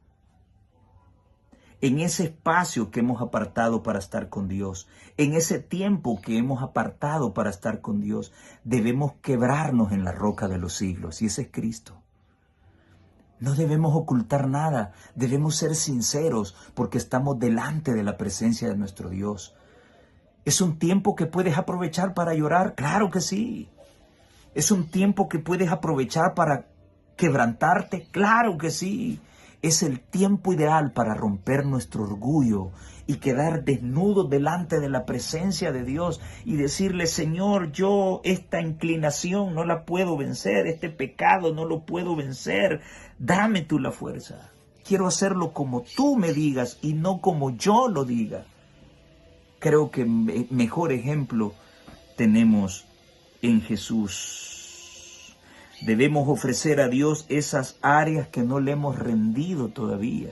En ese espacio que hemos apartado para estar con Dios, en ese tiempo que hemos apartado para estar con Dios, debemos quebrarnos en la roca de los siglos, y ese es Cristo. No debemos ocultar nada, debemos ser sinceros porque estamos delante de la presencia de nuestro Dios. ¿Es un tiempo que puedes aprovechar para llorar? Claro que sí. ¿Es un tiempo que puedes aprovechar para quebrantarte? Claro que sí. Es el tiempo ideal para romper nuestro orgullo y quedar desnudos delante de la presencia de Dios y decirle, Señor, yo esta inclinación no la puedo vencer, este pecado no lo puedo vencer, dame tú la fuerza. Quiero hacerlo como tú me digas y no como yo lo diga. Creo que mejor ejemplo tenemos en Jesús. Debemos ofrecer a Dios esas áreas que no le hemos rendido todavía.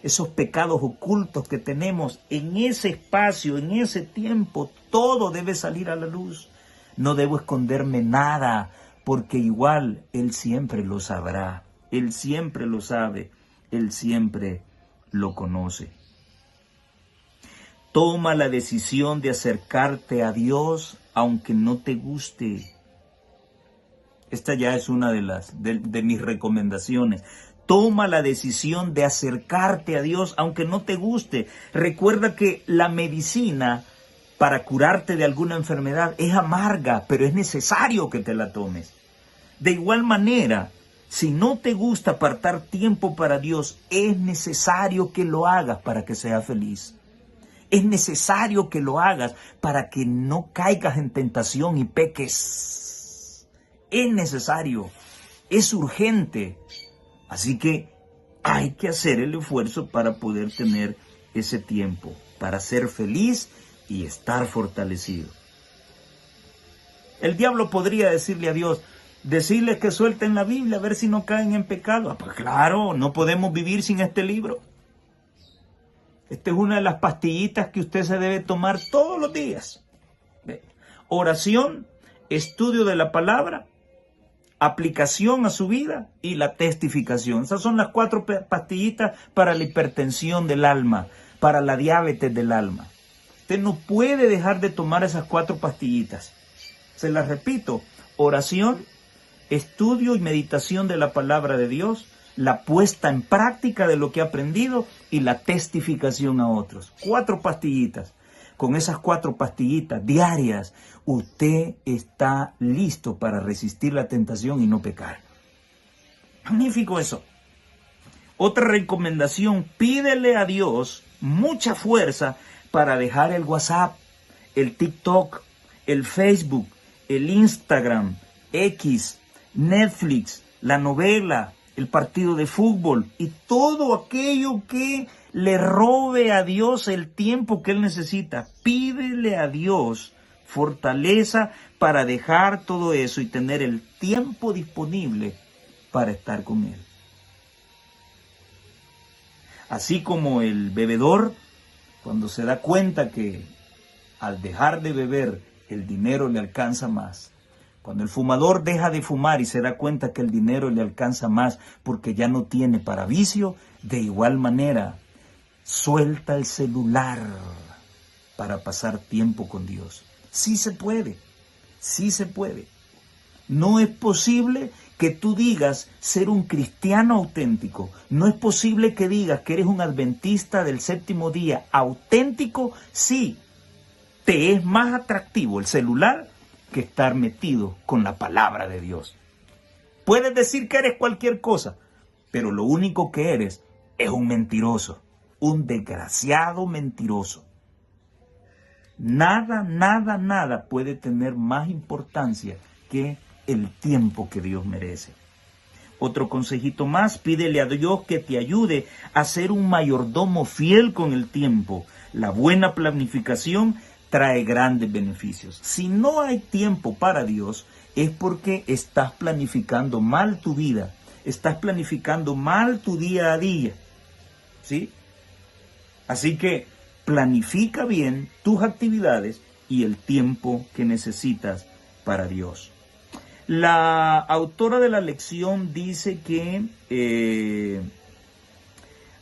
Esos pecados ocultos que tenemos en ese espacio, en ese tiempo, todo debe salir a la luz. No debo esconderme nada, porque igual Él siempre lo sabrá. Él siempre lo sabe. Él siempre lo conoce. Toma la decisión de acercarte a Dios aunque no te guste. Esta ya es una de mis recomendaciones. Toma la decisión de acercarte a Dios aunque no te guste. Recuerda que la medicina para curarte de alguna enfermedad es amarga, pero es necesario que te la tomes. De igual manera, si no te gusta apartar tiempo para Dios, es necesario que lo hagas para que seas feliz. Es necesario que lo hagas para que no caigas en tentación y peques. Es necesario, es urgente. Así que hay que hacer el esfuerzo para poder tener ese tiempo, para ser feliz y estar fortalecido. El diablo podría decirle a Dios, decirles que suelten la Biblia a ver si no caen en pecado. Pues claro, no podemos vivir sin este libro. Esta es una de las pastillitas que usted se debe tomar todos los días. Oración, estudio de la palabra, aplicación a su vida y la testificación. Esas son las 4 pastillitas para la hipertensión del alma, para la diabetes del alma. Usted no puede dejar de tomar esas 4 pastillitas. Se las repito, oración, estudio y meditación de la palabra de Dios, la puesta en práctica de lo que ha aprendido y la testificación a otros. 4 pastillitas. Con esas 4 pastillitas diarias, usted está listo para resistir la tentación y no pecar. Magnífico eso. Otra recomendación, pídele a Dios mucha fuerza para dejar el WhatsApp, el TikTok, el Facebook, el Instagram, X, Netflix, la novela, el partido de fútbol y todo aquello que le robe a Dios el tiempo que Él necesita. Pídele a Dios fortaleza para dejar todo eso y tener el tiempo disponible para estar con Él. Así como el bebedor, cuando se da cuenta que al dejar de beber el dinero le alcanza más. Cuando el fumador deja de fumar y se da cuenta que el dinero le alcanza más porque ya no tiene para vicio, de igual manera, suelta el celular para pasar tiempo con Dios. Sí se puede, sí se puede. No es posible que tú digas ser un cristiano auténtico. No es posible que digas que eres un adventista del séptimo día auténtico si te es más atractivo el celular que estar metido con la palabra de Dios. Puedes decir que eres cualquier cosa, pero lo único que eres es un mentiroso, un desgraciado mentiroso. Nada, nada, nada puede tener más importancia que el tiempo que Dios merece. Otro consejito más, pídele a Dios que te ayude a ser un mayordomo fiel con el tiempo. La buena planificación trae grandes beneficios. Si no hay tiempo para Dios, es porque estás planificando mal tu vida, estás planificando mal tu día a día, ¿sí? Así que planifica bien tus actividades y el tiempo que necesitas para Dios. La autora de la lección dice que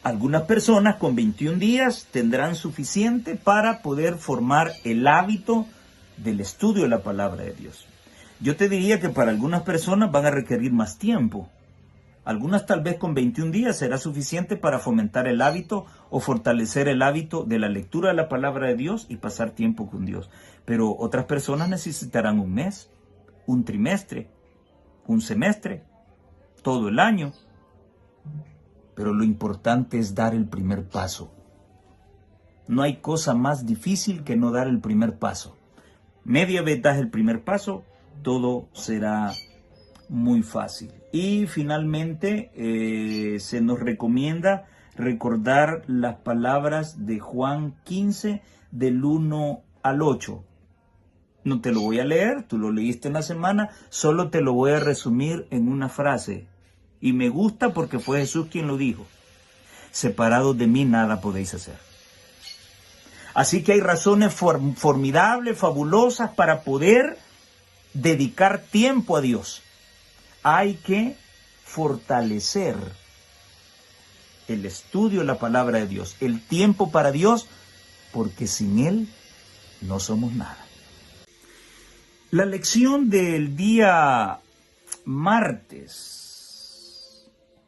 algunas personas con 21 días tendrán suficiente para poder formar el hábito del estudio de la palabra de Dios. Yo te diría que para algunas personas van a requerir más tiempo. Algunas tal vez con 21 días será suficiente para fomentar el hábito o fortalecer el hábito de la lectura de la palabra de Dios y pasar tiempo con Dios. Pero otras personas necesitarán un mes, un trimestre, un semestre, todo el año. Pero lo importante es dar el primer paso. No hay cosa más difícil que no dar el primer paso. Media vez das el primer paso, todo será muy fácil. Y finalmente se nos recomienda recordar las palabras de Juan 15 del 1 al 8. No te lo voy a leer, tú lo leíste en la semana, solo te lo voy a resumir en una frase. Y me gusta porque fue Jesús quien lo dijo. Separados de mí nada podéis hacer. Así que hay razones formidables, fabulosas para poder dedicar tiempo a Dios. Hay que fortalecer el estudio de la palabra de Dios, el tiempo para Dios, porque sin Él no somos nada. La lección del día martes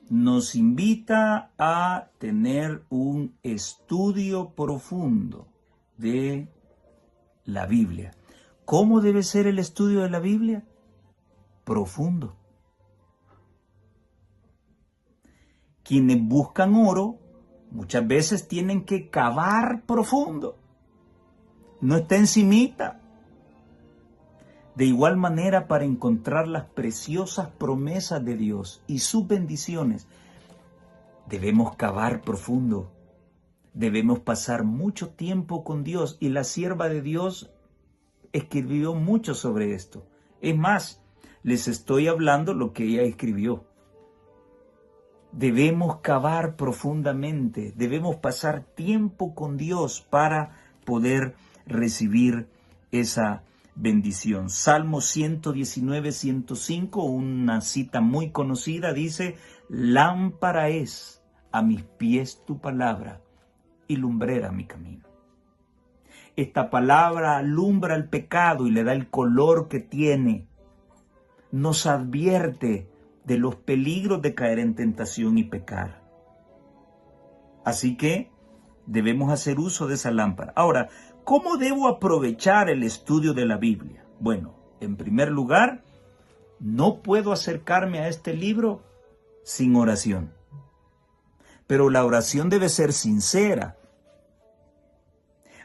nos invita a tener un estudio profundo de la Biblia. ¿Cómo debe ser el estudio de la Biblia? Profundo. Quienes buscan oro muchas veces tienen que cavar profundo. No está encimita. De igual manera, para encontrar las preciosas promesas de Dios y sus bendiciones, debemos cavar profundo. Debemos pasar mucho tiempo con Dios, y la sierva de Dios escribió mucho sobre esto. Es más, les estoy hablando lo que ella escribió. Debemos cavar profundamente, debemos pasar tiempo con Dios para poder recibir esa bendición. Salmo 119, 105, una cita muy conocida, dice: lámpara es a mis pies tu palabra y lumbrera mi camino. Esta palabra alumbra el pecado y le da el color que tiene. Nos advierte de los peligros de caer en tentación y pecar. Así que debemos hacer uso de esa lámpara. Ahora, ¿cómo debo aprovechar el estudio de la Biblia? Bueno, en primer lugar, no puedo acercarme a este libro sin oración. Pero la oración debe ser sincera.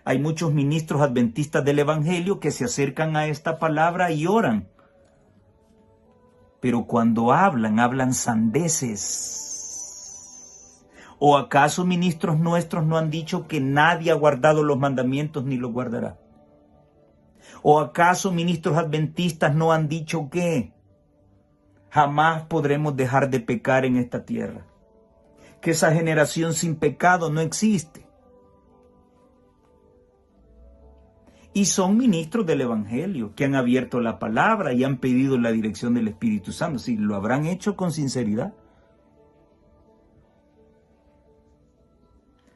Hay muchos ministros adventistas del Evangelio que se acercan a esta palabra y oran. pero cuando hablan, hablan sandeces. ¿O acaso ministros nuestros no han dicho que nadie ha guardado los mandamientos ni los guardará? ¿O acaso ministros adventistas no han dicho que jamás podremos dejar de pecar en esta tierra? Que esa generación sin pecado no existe. Y son ministros del Evangelio que han abierto la palabra y han pedido la dirección del Espíritu Santo. Sí, lo habrán hecho con sinceridad.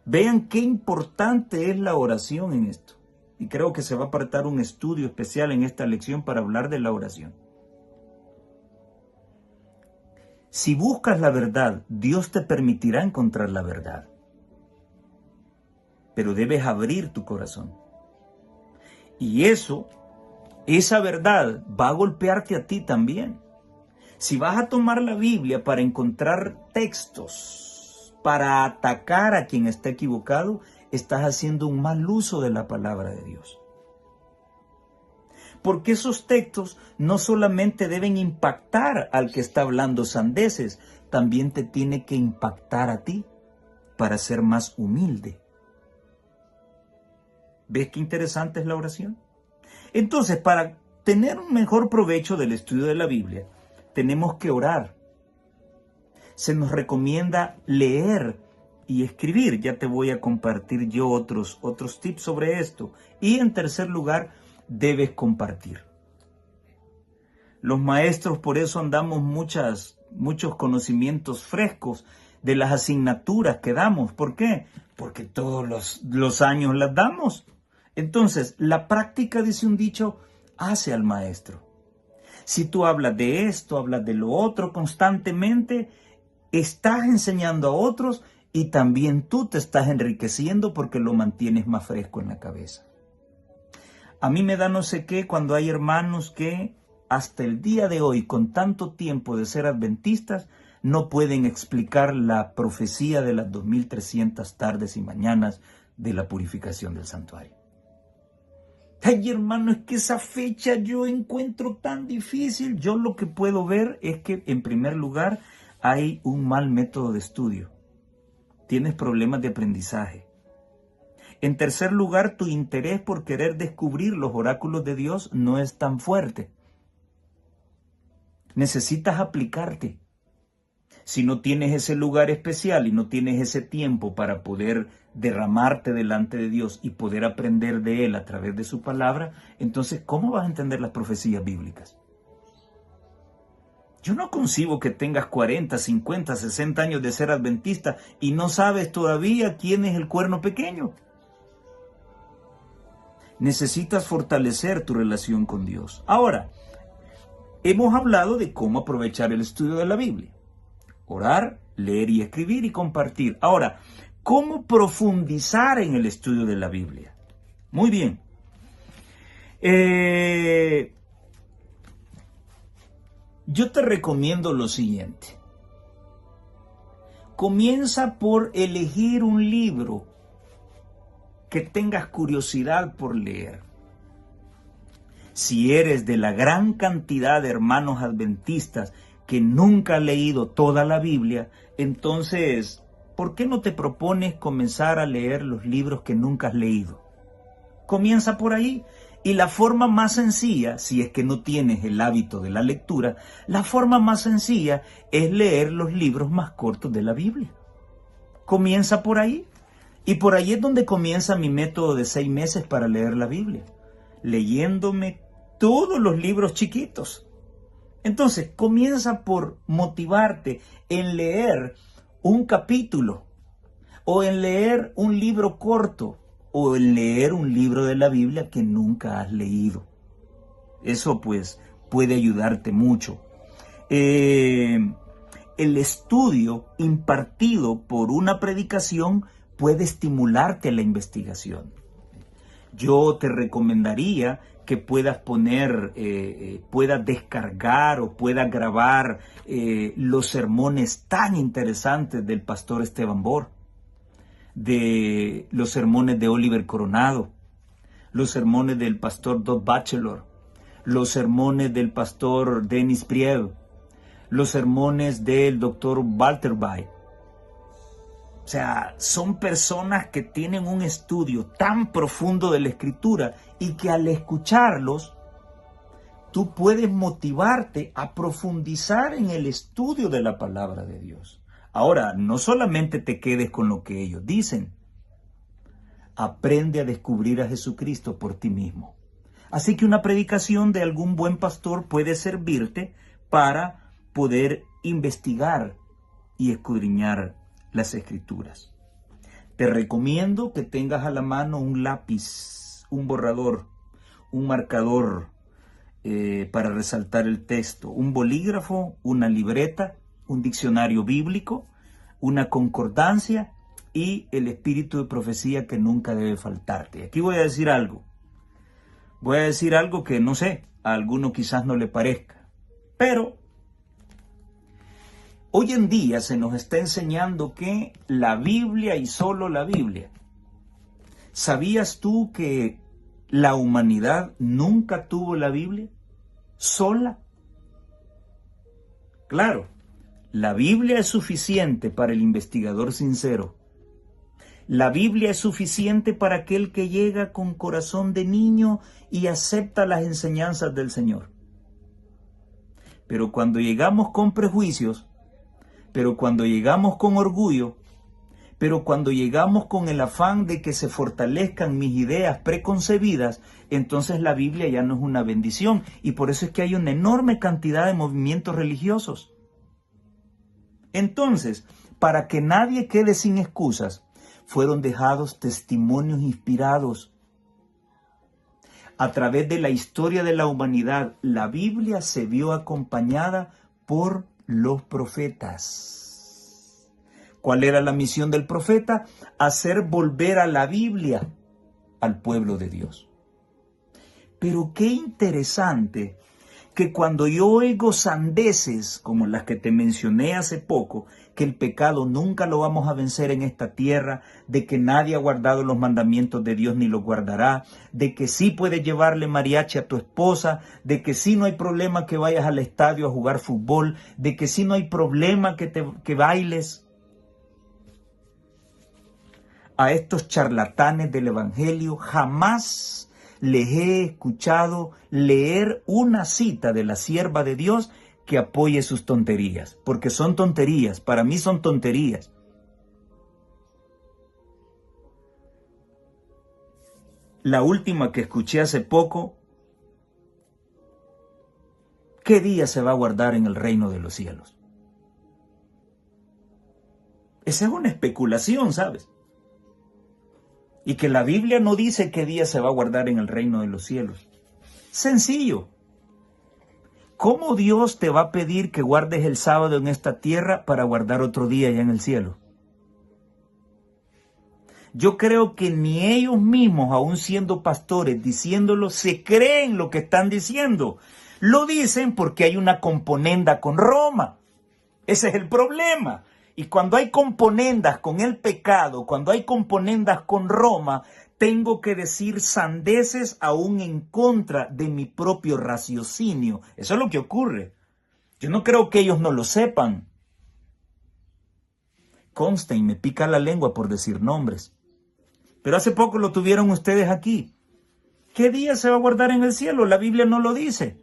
Vean qué importante es la oración en esto. Y creo que se va a apartar un estudio especial en esta lección para hablar de la oración. Si buscas la verdad, Dios te permitirá encontrar la verdad. Pero debes abrir tu corazón. Y esa verdad va a golpearte a ti también. Si vas a tomar la Biblia para encontrar textos, para atacar a quien está equivocado, estás haciendo un mal uso de la palabra de Dios. Porque esos textos no solamente deben impactar al que está hablando sandeces, también te tiene que impactar a ti para ser más humilde. ¿Ves qué interesante es la oración? Entonces, para tener un mejor provecho del estudio de la Biblia, tenemos que orar. Se nos recomienda leer y escribir. Ya te voy a compartir yo otros tips sobre esto. Y en tercer lugar, debes compartir. Los maestros por eso andamos muchos conocimientos frescos de las asignaturas que damos. ¿Por qué? Porque todos los años las damos. Entonces, la práctica, dice un dicho, hace al maestro. Si tú hablas de esto, hablas de lo otro constantemente, estás enseñando a otros y también tú te estás enriqueciendo porque lo mantienes más fresco en la cabeza. A mí me da no sé qué cuando hay hermanos que hasta el día de hoy, con tanto tiempo de ser adventistas, no pueden explicar la profecía de las 2300 tardes y mañanas de la purificación del santuario. Ay, hermano, es que esa fecha yo encuentro tan difícil. Yo lo que puedo ver es que, en primer lugar, hay un mal método de estudio. Tienes problemas de aprendizaje. En tercer lugar, tu interés por querer descubrir los oráculos de Dios no es tan fuerte. Necesitas aplicarte. Si no tienes ese lugar especial y no tienes ese tiempo para poder derramarte delante de Dios y poder aprender de Él a través de su palabra, entonces, ¿cómo vas a entender las profecías bíblicas? Yo no concibo que tengas 40, 50, 60 años de ser adventista y no sabes todavía quién es el cuerno pequeño. Necesitas fortalecer tu relación con Dios. Ahora, hemos hablado de cómo aprovechar el estudio de la Biblia. Orar, leer y escribir y compartir. Ahora, ¿cómo profundizar en el estudio de la Biblia? Muy bien. Yo te recomiendo lo siguiente. Comienza por elegir un libro que tengas curiosidad por leer. Si eres de la gran cantidad de hermanos adventistas que nunca han leído toda la Biblia, entonces, ¿por qué no te propones comenzar a leer los libros que nunca has leído? Comienza por ahí. Y la forma más sencilla, si es que no tienes el hábito de la lectura, la forma más sencilla es leer los libros más cortos de la Biblia. Comienza por ahí. Y por ahí es donde comienza mi método de 6 meses para leer la Biblia. Leyéndome todos los libros chiquitos. Entonces, comienza por motivarte en leer un capítulo o en leer un libro corto o en leer un libro de la Biblia que nunca has leído. Eso pues puede ayudarte mucho. El estudio impartido por una predicación puede estimularte la investigación. Yo te recomendaría que puedas puedas descargar o puedas grabar los sermones tan interesantes del pastor Esteban Borg, de los sermones de Oliver Coronado, los sermones del pastor Doug Batchelor, los sermones del pastor Dennis Priel, los sermones del doctor Walter White. O sea, son personas que tienen un estudio tan profundo de la Escritura y que al escucharlos, tú puedes motivarte a profundizar en el estudio de la palabra de Dios. Ahora, no solamente te quedes con lo que ellos dicen. Aprende a descubrir a Jesucristo por ti mismo. Así que una predicación de algún buen pastor puede servirte para poder investigar y escudriñar las Escrituras. Te recomiendo que tengas a la mano un lápiz, un borrador, un marcador para resaltar el texto, un bolígrafo, una libreta, un diccionario bíblico, una concordancia y el espíritu de profecía que nunca debe faltarte. Aquí voy a decir algo. Voy a decir algo que no sé, a alguno quizás no le parezca, pero hoy en día se nos está enseñando que la Biblia y solo la Biblia. ¿Sabías tú que la humanidad nunca tuvo la Biblia sola? Claro, la Biblia es suficiente para el investigador sincero. La Biblia es suficiente para aquel que llega con corazón de niño y acepta las enseñanzas del Señor. Pero cuando llegamos con prejuicios, pero cuando llegamos con orgullo, pero cuando llegamos con el afán de que se fortalezcan mis ideas preconcebidas, entonces la Biblia ya no es una bendición. Y por eso es que hay una enorme cantidad de movimientos religiosos. Entonces, para que nadie quede sin excusas, fueron dejados testimonios inspirados. A través de la historia de la humanidad, la Biblia se vio acompañada por los profetas. ¿Cuál era la misión del profeta? Hacer volver a la Biblia al pueblo de Dios. Pero qué interesante que cuando yo oigo sandeces como las que te mencioné hace poco, que el pecado nunca lo vamos a vencer en esta tierra, de que nadie ha guardado los mandamientos de Dios ni los guardará, de que sí puedes llevarle mariachi a tu esposa, de que sí no hay problema que vayas al estadio a jugar fútbol, de que sí no hay problema que bailes. A estos charlatanes del Evangelio jamás les he escuchado leer una cita de la sierva de Dios que apoye sus tonterías, porque son tonterías, para mí son tonterías. La última que escuché hace poco, ¿qué día se va a guardar en el reino de los cielos? Esa es una especulación, ¿sabes? Y que la Biblia no dice qué día se va a guardar en el reino de los cielos. Sencillo. ¿Cómo Dios te va a pedir que guardes el sábado en esta tierra para guardar otro día allá en el cielo? Yo creo que ni ellos mismos, aún siendo pastores, diciéndolo, se creen lo que están diciendo. Lo dicen porque hay una componenda con Roma. Ese es el problema. Y cuando hay componendas con el pecado, cuando hay componendas con Roma, tengo que decir sandeces aún en contra de mi propio raciocinio. Eso es lo que ocurre. Yo no creo que ellos no lo sepan. Consta y me pica la lengua por decir nombres. Pero hace poco lo tuvieron ustedes aquí. ¿Qué día se va a guardar en el cielo? La Biblia no lo dice.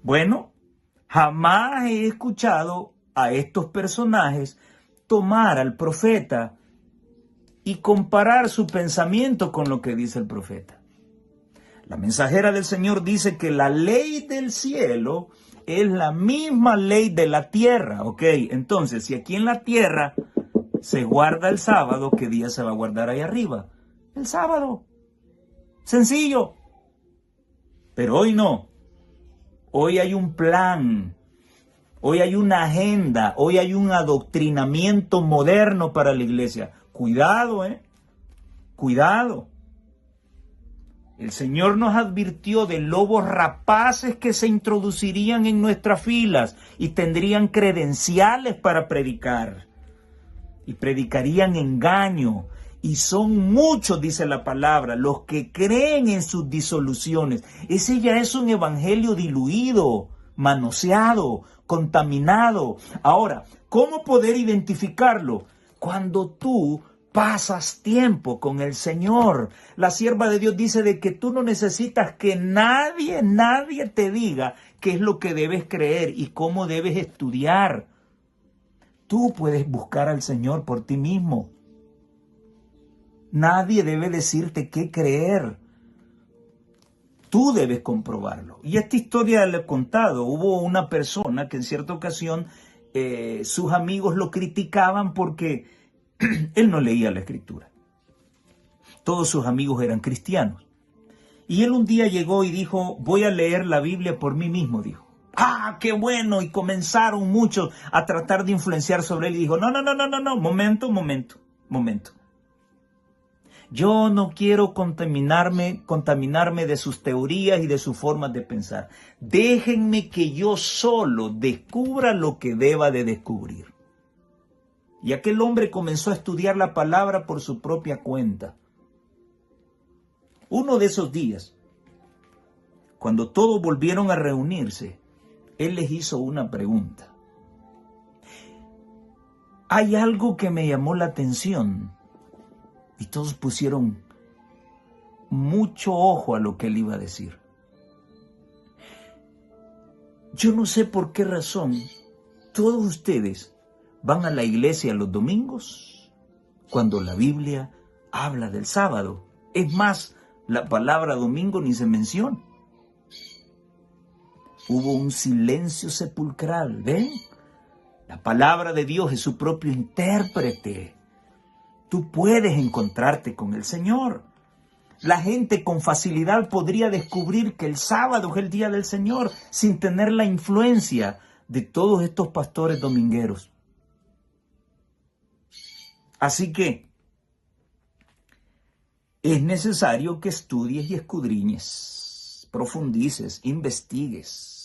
Bueno, jamás he escuchado a estos personajes tomar al profeta y comparar su pensamiento con lo que dice el profeta. La mensajera del Señor dice que la ley del cielo es la misma ley de la tierra. Ok, entonces, si aquí en la tierra se guarda el sábado, ¿qué día se va a guardar ahí arriba? El sábado. Sencillo. Pero hoy no. Hoy hay un plan. Hoy hay una agenda, hoy hay un adoctrinamiento moderno para la iglesia. Cuidado, cuidado. El Señor nos advirtió de lobos rapaces que se introducirían en nuestras filas y tendrían credenciales para predicar. Y predicarían engaño. Y son muchos, dice la palabra, los que creen en sus disoluciones. Ese ya es un evangelio diluido. manoseado, contaminado. Ahora, ¿cómo poder identificarlo? Cuando tú pasas tiempo con el Señor. La sierva de Dios dice de que tú no necesitas que nadie te diga qué es lo que debes creer y cómo debes estudiar. Tú puedes buscar al Señor por ti mismo. Nadie debe decirte qué creer. Tú debes comprobarlo. Y esta historia le he contado. Hubo una persona que en cierta ocasión sus amigos lo criticaban porque él no leía la Escritura. Todos sus amigos eran cristianos. Y él un día llegó y dijo, voy a leer la Biblia por mí mismo, dijo. ¡Ah, qué bueno! Y comenzaron muchos a tratar de influenciar sobre él y dijo, no, momento. Yo no quiero contaminarme de sus teorías y de sus formas de pensar. Déjenme que yo solo descubra lo que deba de descubrir. Y aquel hombre comenzó a estudiar la palabra por su propia cuenta. Uno de esos días, cuando todos volvieron a reunirse, él les hizo una pregunta. Hay algo que me llamó la atención. Y todos pusieron mucho ojo a lo que él iba a decir. Yo no sé por qué razón todos ustedes van a la iglesia los domingos cuando la Biblia habla del sábado. Es más, la palabra domingo ni se menciona. Hubo un silencio sepulcral, ¿ven? La palabra de Dios es su propio intérprete. Tú puedes encontrarte con el Señor. La gente con facilidad podría descubrir que el sábado es el día del Señor sin tener la influencia de todos estos pastores domingueros. Así que es necesario que estudies y escudriñes, profundices, investigues.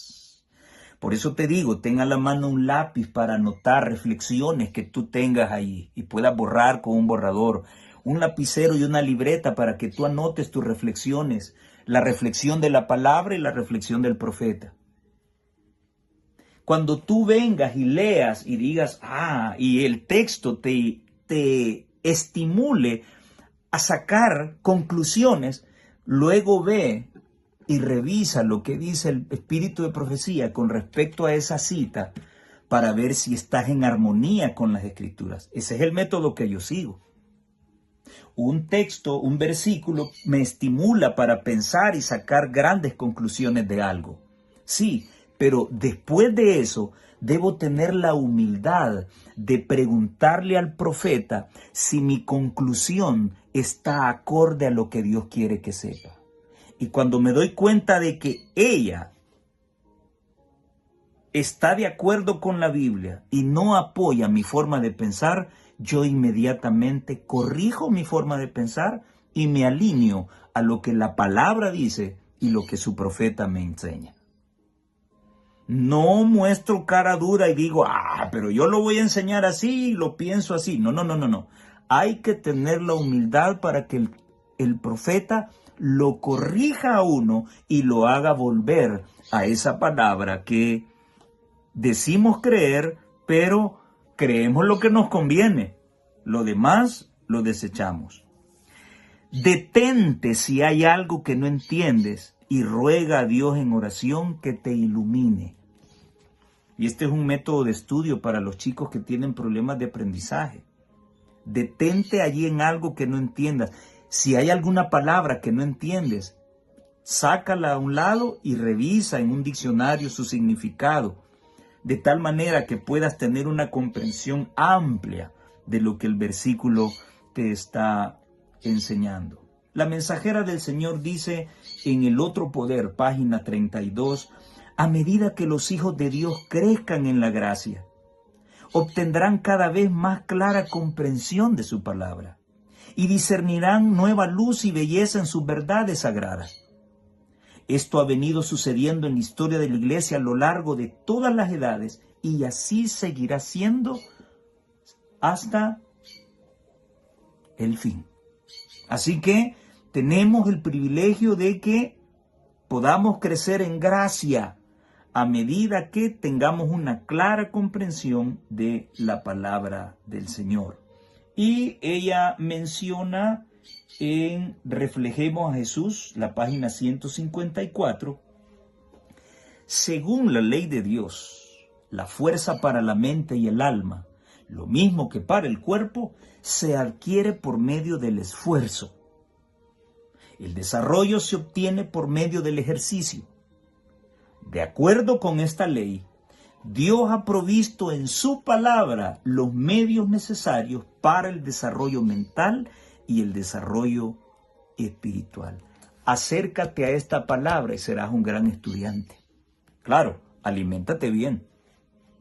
Por eso te digo, ten a la mano un lápiz para anotar reflexiones que tú tengas ahí y puedas borrar con un borrador. Un lapicero y una libreta para que tú anotes tus reflexiones, la reflexión de la palabra y la reflexión del profeta. Cuando tú vengas y leas y digas, y el texto te estimule a sacar conclusiones, luego ve y revisa lo que dice el espíritu de profecía con respecto a esa cita para ver si estás en armonía con las Escrituras. Ese es el método que yo sigo. Un texto, un versículo me estimula para pensar y sacar grandes conclusiones de algo. Sí, pero después de eso debo tener la humildad de preguntarle al profeta si mi conclusión está acorde a lo que Dios quiere que sepa. Y cuando me doy cuenta de que ella está de acuerdo con la Biblia y no apoya mi forma de pensar, yo inmediatamente corrijo mi forma de pensar y me alineo a lo que la palabra dice y lo que su profeta me enseña. No muestro cara dura y digo, pero yo lo voy a enseñar así y lo pienso así. No. Hay que tener la humildad para que el profeta lo corrija a uno y lo haga volver a esa palabra que decimos creer, pero creemos lo que nos conviene. Lo demás lo desechamos. Detente si hay algo que no entiendes y ruega a Dios en oración que te ilumine. Y este es un método de estudio para los chicos que tienen problemas de aprendizaje. Detente allí en algo que no entiendas. Si hay alguna palabra que no entiendes, sácala a un lado y revisa en un diccionario su significado, de tal manera que puedas tener una comprensión amplia de lo que el versículo te está enseñando. La mensajera del Señor dice en El Otro Poder, página 32, a medida que los hijos de Dios crezcan en la gracia, obtendrán cada vez más clara comprensión de su palabra y discernirán nueva luz y belleza en sus verdades sagradas. Esto ha venido sucediendo en la historia de la iglesia a lo largo de todas las edades y así seguirá siendo hasta el fin. Así que tenemos el privilegio de que podamos crecer en gracia a medida que tengamos una clara comprensión de la palabra del Señor. Y ella menciona en Reflejemos a Jesús, la página 154, según la ley de Dios, la fuerza para la mente y el alma, lo mismo que para el cuerpo, se adquiere por medio del esfuerzo. El desarrollo se obtiene por medio del ejercicio. De acuerdo con esta ley, Dios ha provisto en su palabra los medios necesarios para el desarrollo mental y el desarrollo espiritual. Acércate a esta palabra y serás un gran estudiante. Claro, aliméntate bien,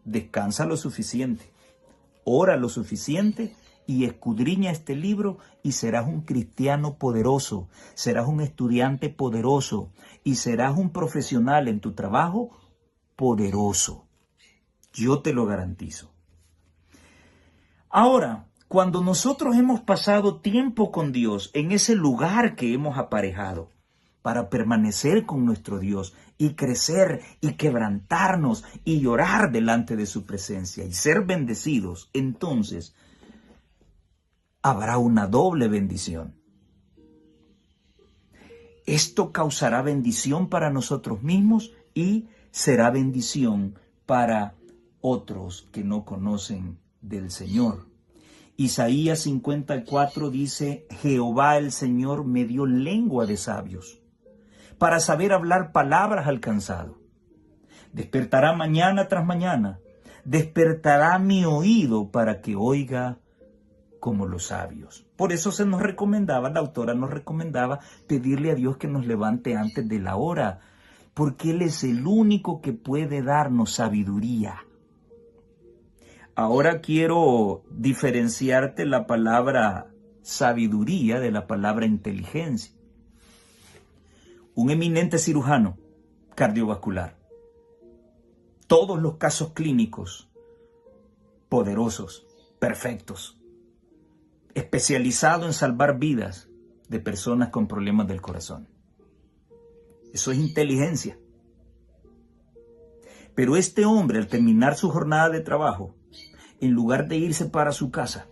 descansa lo suficiente, ora lo suficiente y escudriña este libro y serás un cristiano poderoso, serás un estudiante poderoso y serás un profesional en tu trabajo poderoso. Yo te lo garantizo. Ahora, cuando nosotros hemos pasado tiempo con Dios en ese lugar que hemos aparejado para permanecer con nuestro Dios y crecer y quebrantarnos y llorar delante de su presencia y ser bendecidos, entonces habrá una doble bendición. Esto causará bendición para nosotros mismos y será bendición para otros que no conocen del Señor. Isaías 54 dice, Jehová el Señor me dio lengua de sabios, para saber hablar palabras al cansado. Despertará mañana tras mañana, despertará mi oído para que oiga como los sabios. Por eso la autora nos recomendaba pedirle a Dios que nos levante antes de la hora, porque Él es el único que puede darnos sabiduría. Ahora quiero diferenciarte la palabra sabiduría de la palabra inteligencia. Un eminente cirujano cardiovascular, todos los casos clínicos poderosos, perfectos, especializado en salvar vidas de personas con problemas del corazón. Eso es inteligencia. Pero este hombre, al terminar su jornada de trabajo, en lugar de irse para su casa,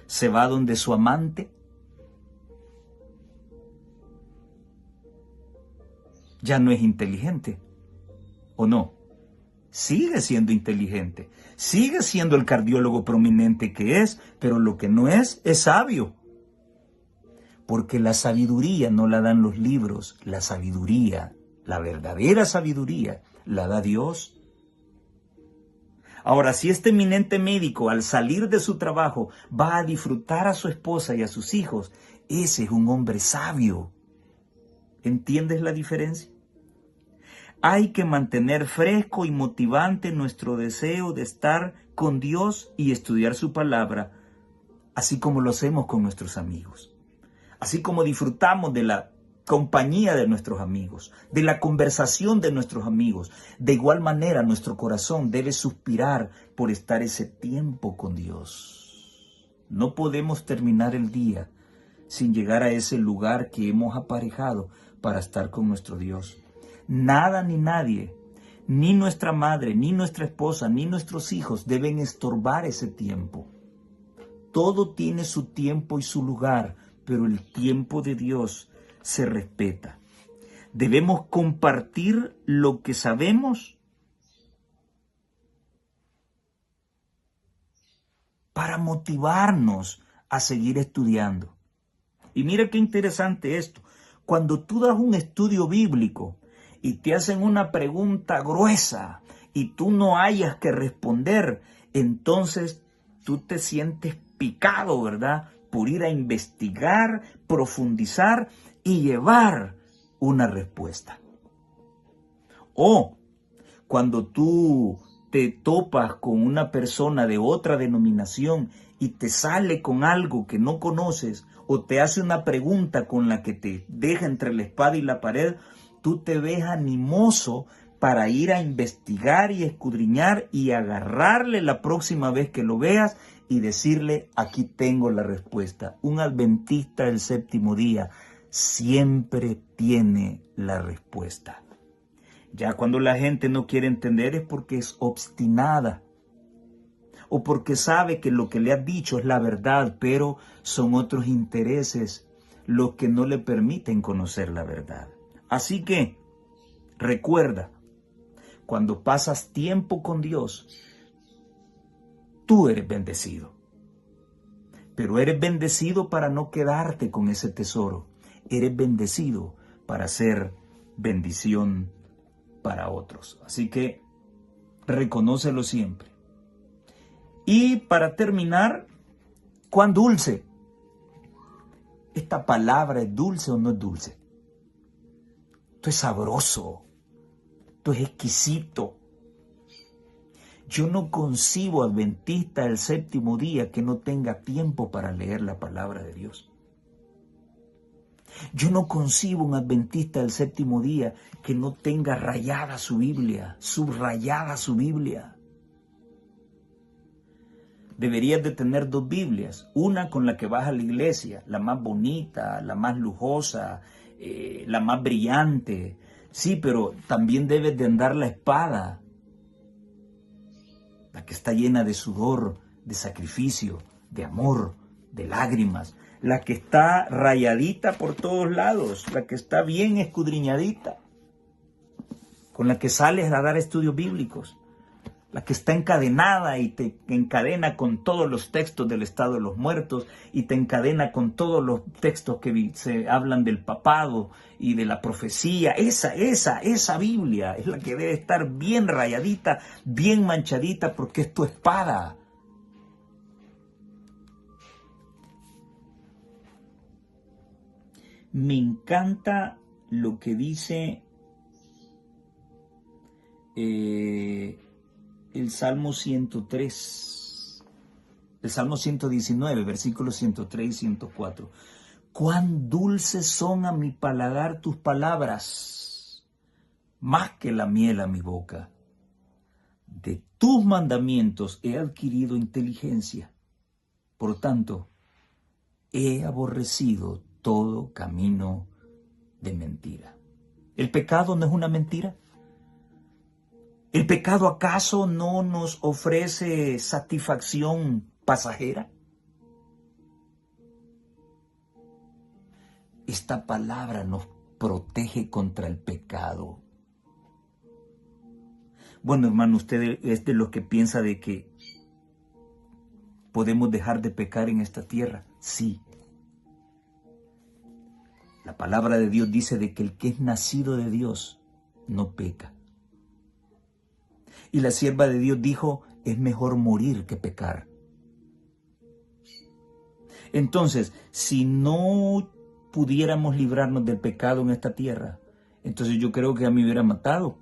se va donde su amante. Ya no es inteligente, ¿o no? Sigue siendo inteligente, sigue siendo el cardiólogo prominente que es, pero lo que no es sabio. Porque la sabiduría no la dan los libros, la sabiduría, la verdadera sabiduría, la da Dios. Ahora, si este eminente médico al salir de su trabajo va a disfrutar a su esposa y a sus hijos, ese es un hombre sabio. ¿Entiendes la diferencia? Hay que mantener fresco y motivante nuestro deseo de estar con Dios y estudiar su palabra, así como lo hacemos con nuestros amigos. Así como disfrutamos de la compañía de nuestros amigos, de la conversación de nuestros amigos. De igual manera, nuestro corazón debe suspirar por estar ese tiempo con Dios. No podemos terminar el día sin llegar a ese lugar que hemos aparejado para estar con nuestro Dios. Nada ni nadie, ni nuestra madre, ni nuestra esposa, ni nuestros hijos deben estorbar ese tiempo. Todo tiene su tiempo y su lugar, pero el tiempo de Dios se respeta. Debemos compartir lo que sabemos para motivarnos a seguir estudiando. Y mira qué interesante esto. Cuando tú das un estudio bíblico y te hacen una pregunta gruesa y tú no hayas que responder, entonces tú te sientes picado, ¿verdad? Por ir a investigar, profundizar y llevar una respuesta. O cuando tú te topas con una persona de otra denominación y te sale con algo que no conoces o te hace una pregunta con la que te deja entre la espada y la pared, tú te ves animoso para ir a investigar y escudriñar y agarrarle la próxima vez que lo veas y decirle, aquí tengo la respuesta. Un adventista del séptimo día siempre tiene la respuesta. Ya cuando la gente no quiere entender es porque es obstinada o porque sabe que lo que le has dicho es la verdad, pero son otros intereses los que no le permiten conocer la verdad. Así que recuerda, cuando pasas tiempo con Dios, tú eres bendecido. Pero eres bendecido para no quedarte con ese tesoro. Eres bendecido para ser bendición para otros. Así que reconócelo siempre. Y para terminar, ¿cuán dulce? ¿Esta palabra es dulce o no es dulce? Esto es sabroso. Esto es exquisito. Yo no concibo adventista del séptimo día que no tenga tiempo para leer la palabra de Dios. Yo no concibo un adventista del séptimo día que no tenga rayada su Biblia, subrayada su Biblia. Deberías de tener 2 Biblias, una con la que vas a la iglesia, la más bonita, la más lujosa, la más brillante. Sí, pero también debes de andar la espada, la que está llena de sudor, de sacrificio, de amor, de lágrimas, la que está rayadita por todos lados, la que está bien escudriñadita, con la que sales a dar estudios bíblicos, la que está encadenada y te encadena con todos los textos del estado de los muertos y te encadena con todos los textos que se hablan del papado y de la profecía. Esa Biblia es la que debe estar bien rayadita, bien manchadita, porque es tu espada. Me encanta lo que dice el Salmo 103, el Salmo 119, versículos 103 y 104. Cuán dulces son a mi paladar tus palabras, más que la miel a mi boca. De tus mandamientos he adquirido inteligencia. Por tanto, he aborrecido todo camino de mentira. ¿El pecado no es una mentira? ¿El pecado acaso no nos ofrece satisfacción pasajera? Esta palabra nos protege contra el pecado. Bueno, hermano, usted es de los que piensa de que podemos dejar de pecar en esta tierra. Sí. La palabra de Dios dice de que el que es nacido de Dios no peca. Y la sierva de Dios dijo, es mejor morir que pecar. Entonces, si no pudiéramos librarnos del pecado en esta tierra, entonces yo creo que ya me hubiera matado.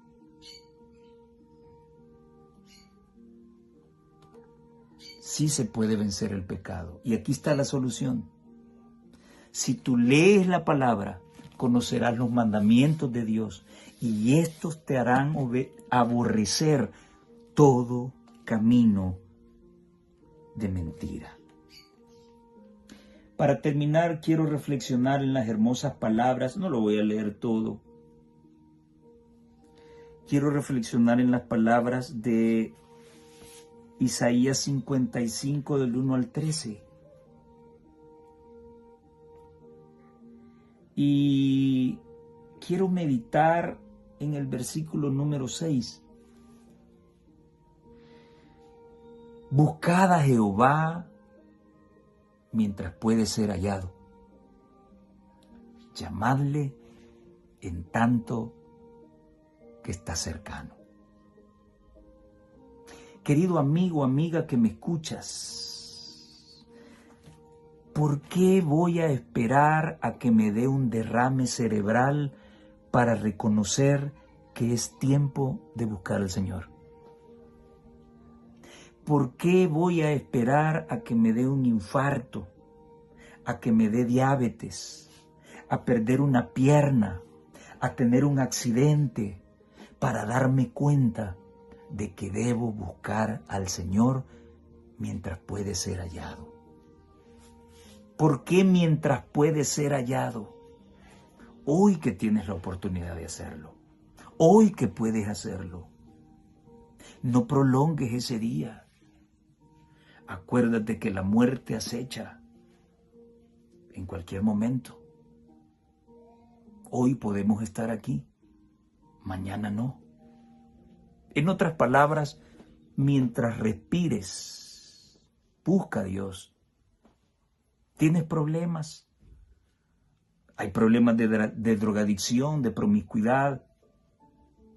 Sí se puede vencer el pecado. Y aquí está la solución. Si tú lees la palabra, conocerás los mandamientos de Dios y estos te harán aborrecer todo camino de mentira. Para terminar, quiero reflexionar en las hermosas palabras, no lo voy a leer todo. Quiero reflexionar en las palabras de Isaías 55 del 1 al 13. Y quiero meditar en el versículo número 6. Buscad a Jehová mientras puede ser hallado. Llamadle en tanto que está cercano. Querido amigo, amiga que me escuchas, ¿por qué voy a esperar a que me dé un derrame cerebral para reconocer que es tiempo de buscar al Señor? ¿Por qué voy a esperar a que me dé un infarto, a que me dé diabetes, a perder una pierna, a tener un accidente, para darme cuenta de que debo buscar al Señor mientras puede ser hallado? ¿Por qué mientras puede ser hallado? Hoy que tienes la oportunidad de hacerlo. hoy que puedes hacerlo. No prolongues ese día. Acuérdate que la muerte acecha en cualquier momento. Hoy podemos estar aquí, mañana no. En otras palabras, mientras respires, busca a Dios. ¿Tienes problemas? Hay problemas de drogadicción, de promiscuidad.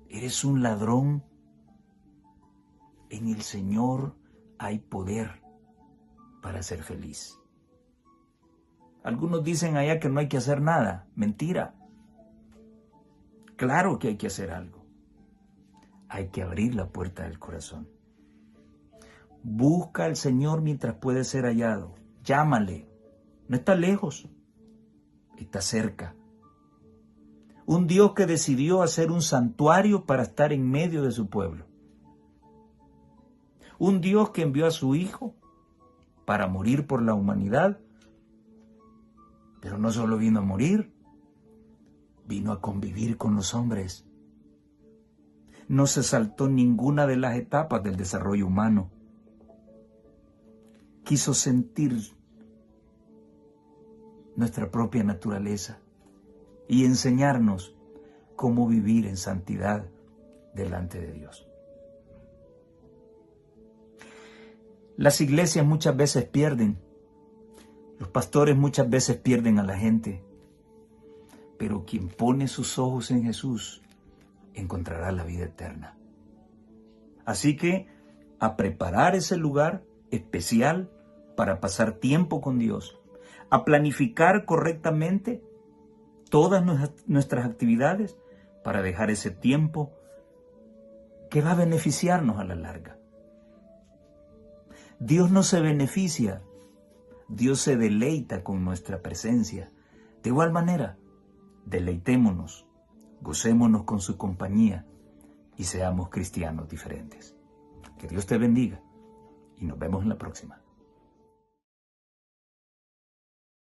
¿Eres un ladrón? En el Señor hay poder para ser feliz. Algunos dicen allá que no hay que hacer nada. Mentira. Claro que hay que hacer algo. Hay que abrir la puerta del corazón. Busca al Señor mientras puede ser hallado. Llámale. No está lejos. Está cerca. Un Dios que decidió hacer un santuario para estar en medio de su pueblo. Un Dios que envió a su Hijo para morir por la humanidad. Pero no solo vino a morir, vino a convivir con los hombres. No se saltó ninguna de las etapas del desarrollo humano. Quiso sentir nuestra propia naturaleza y enseñarnos cómo vivir en santidad delante de Dios. Las iglesias muchas veces pierden, los pastores muchas veces pierden a la gente, pero quien pone sus ojos en Jesús encontrará la vida eterna. Así que a preparar ese lugar especial para pasar tiempo con Dios, a planificar correctamente todas nuestras actividades para dejar ese tiempo que va a beneficiarnos a la larga. Dios no se beneficia, Dios se deleita con nuestra presencia. De igual manera, deleitémonos, gocémonos con su compañía y seamos cristianos diferentes. Que Dios te bendiga y nos vemos en la próxima.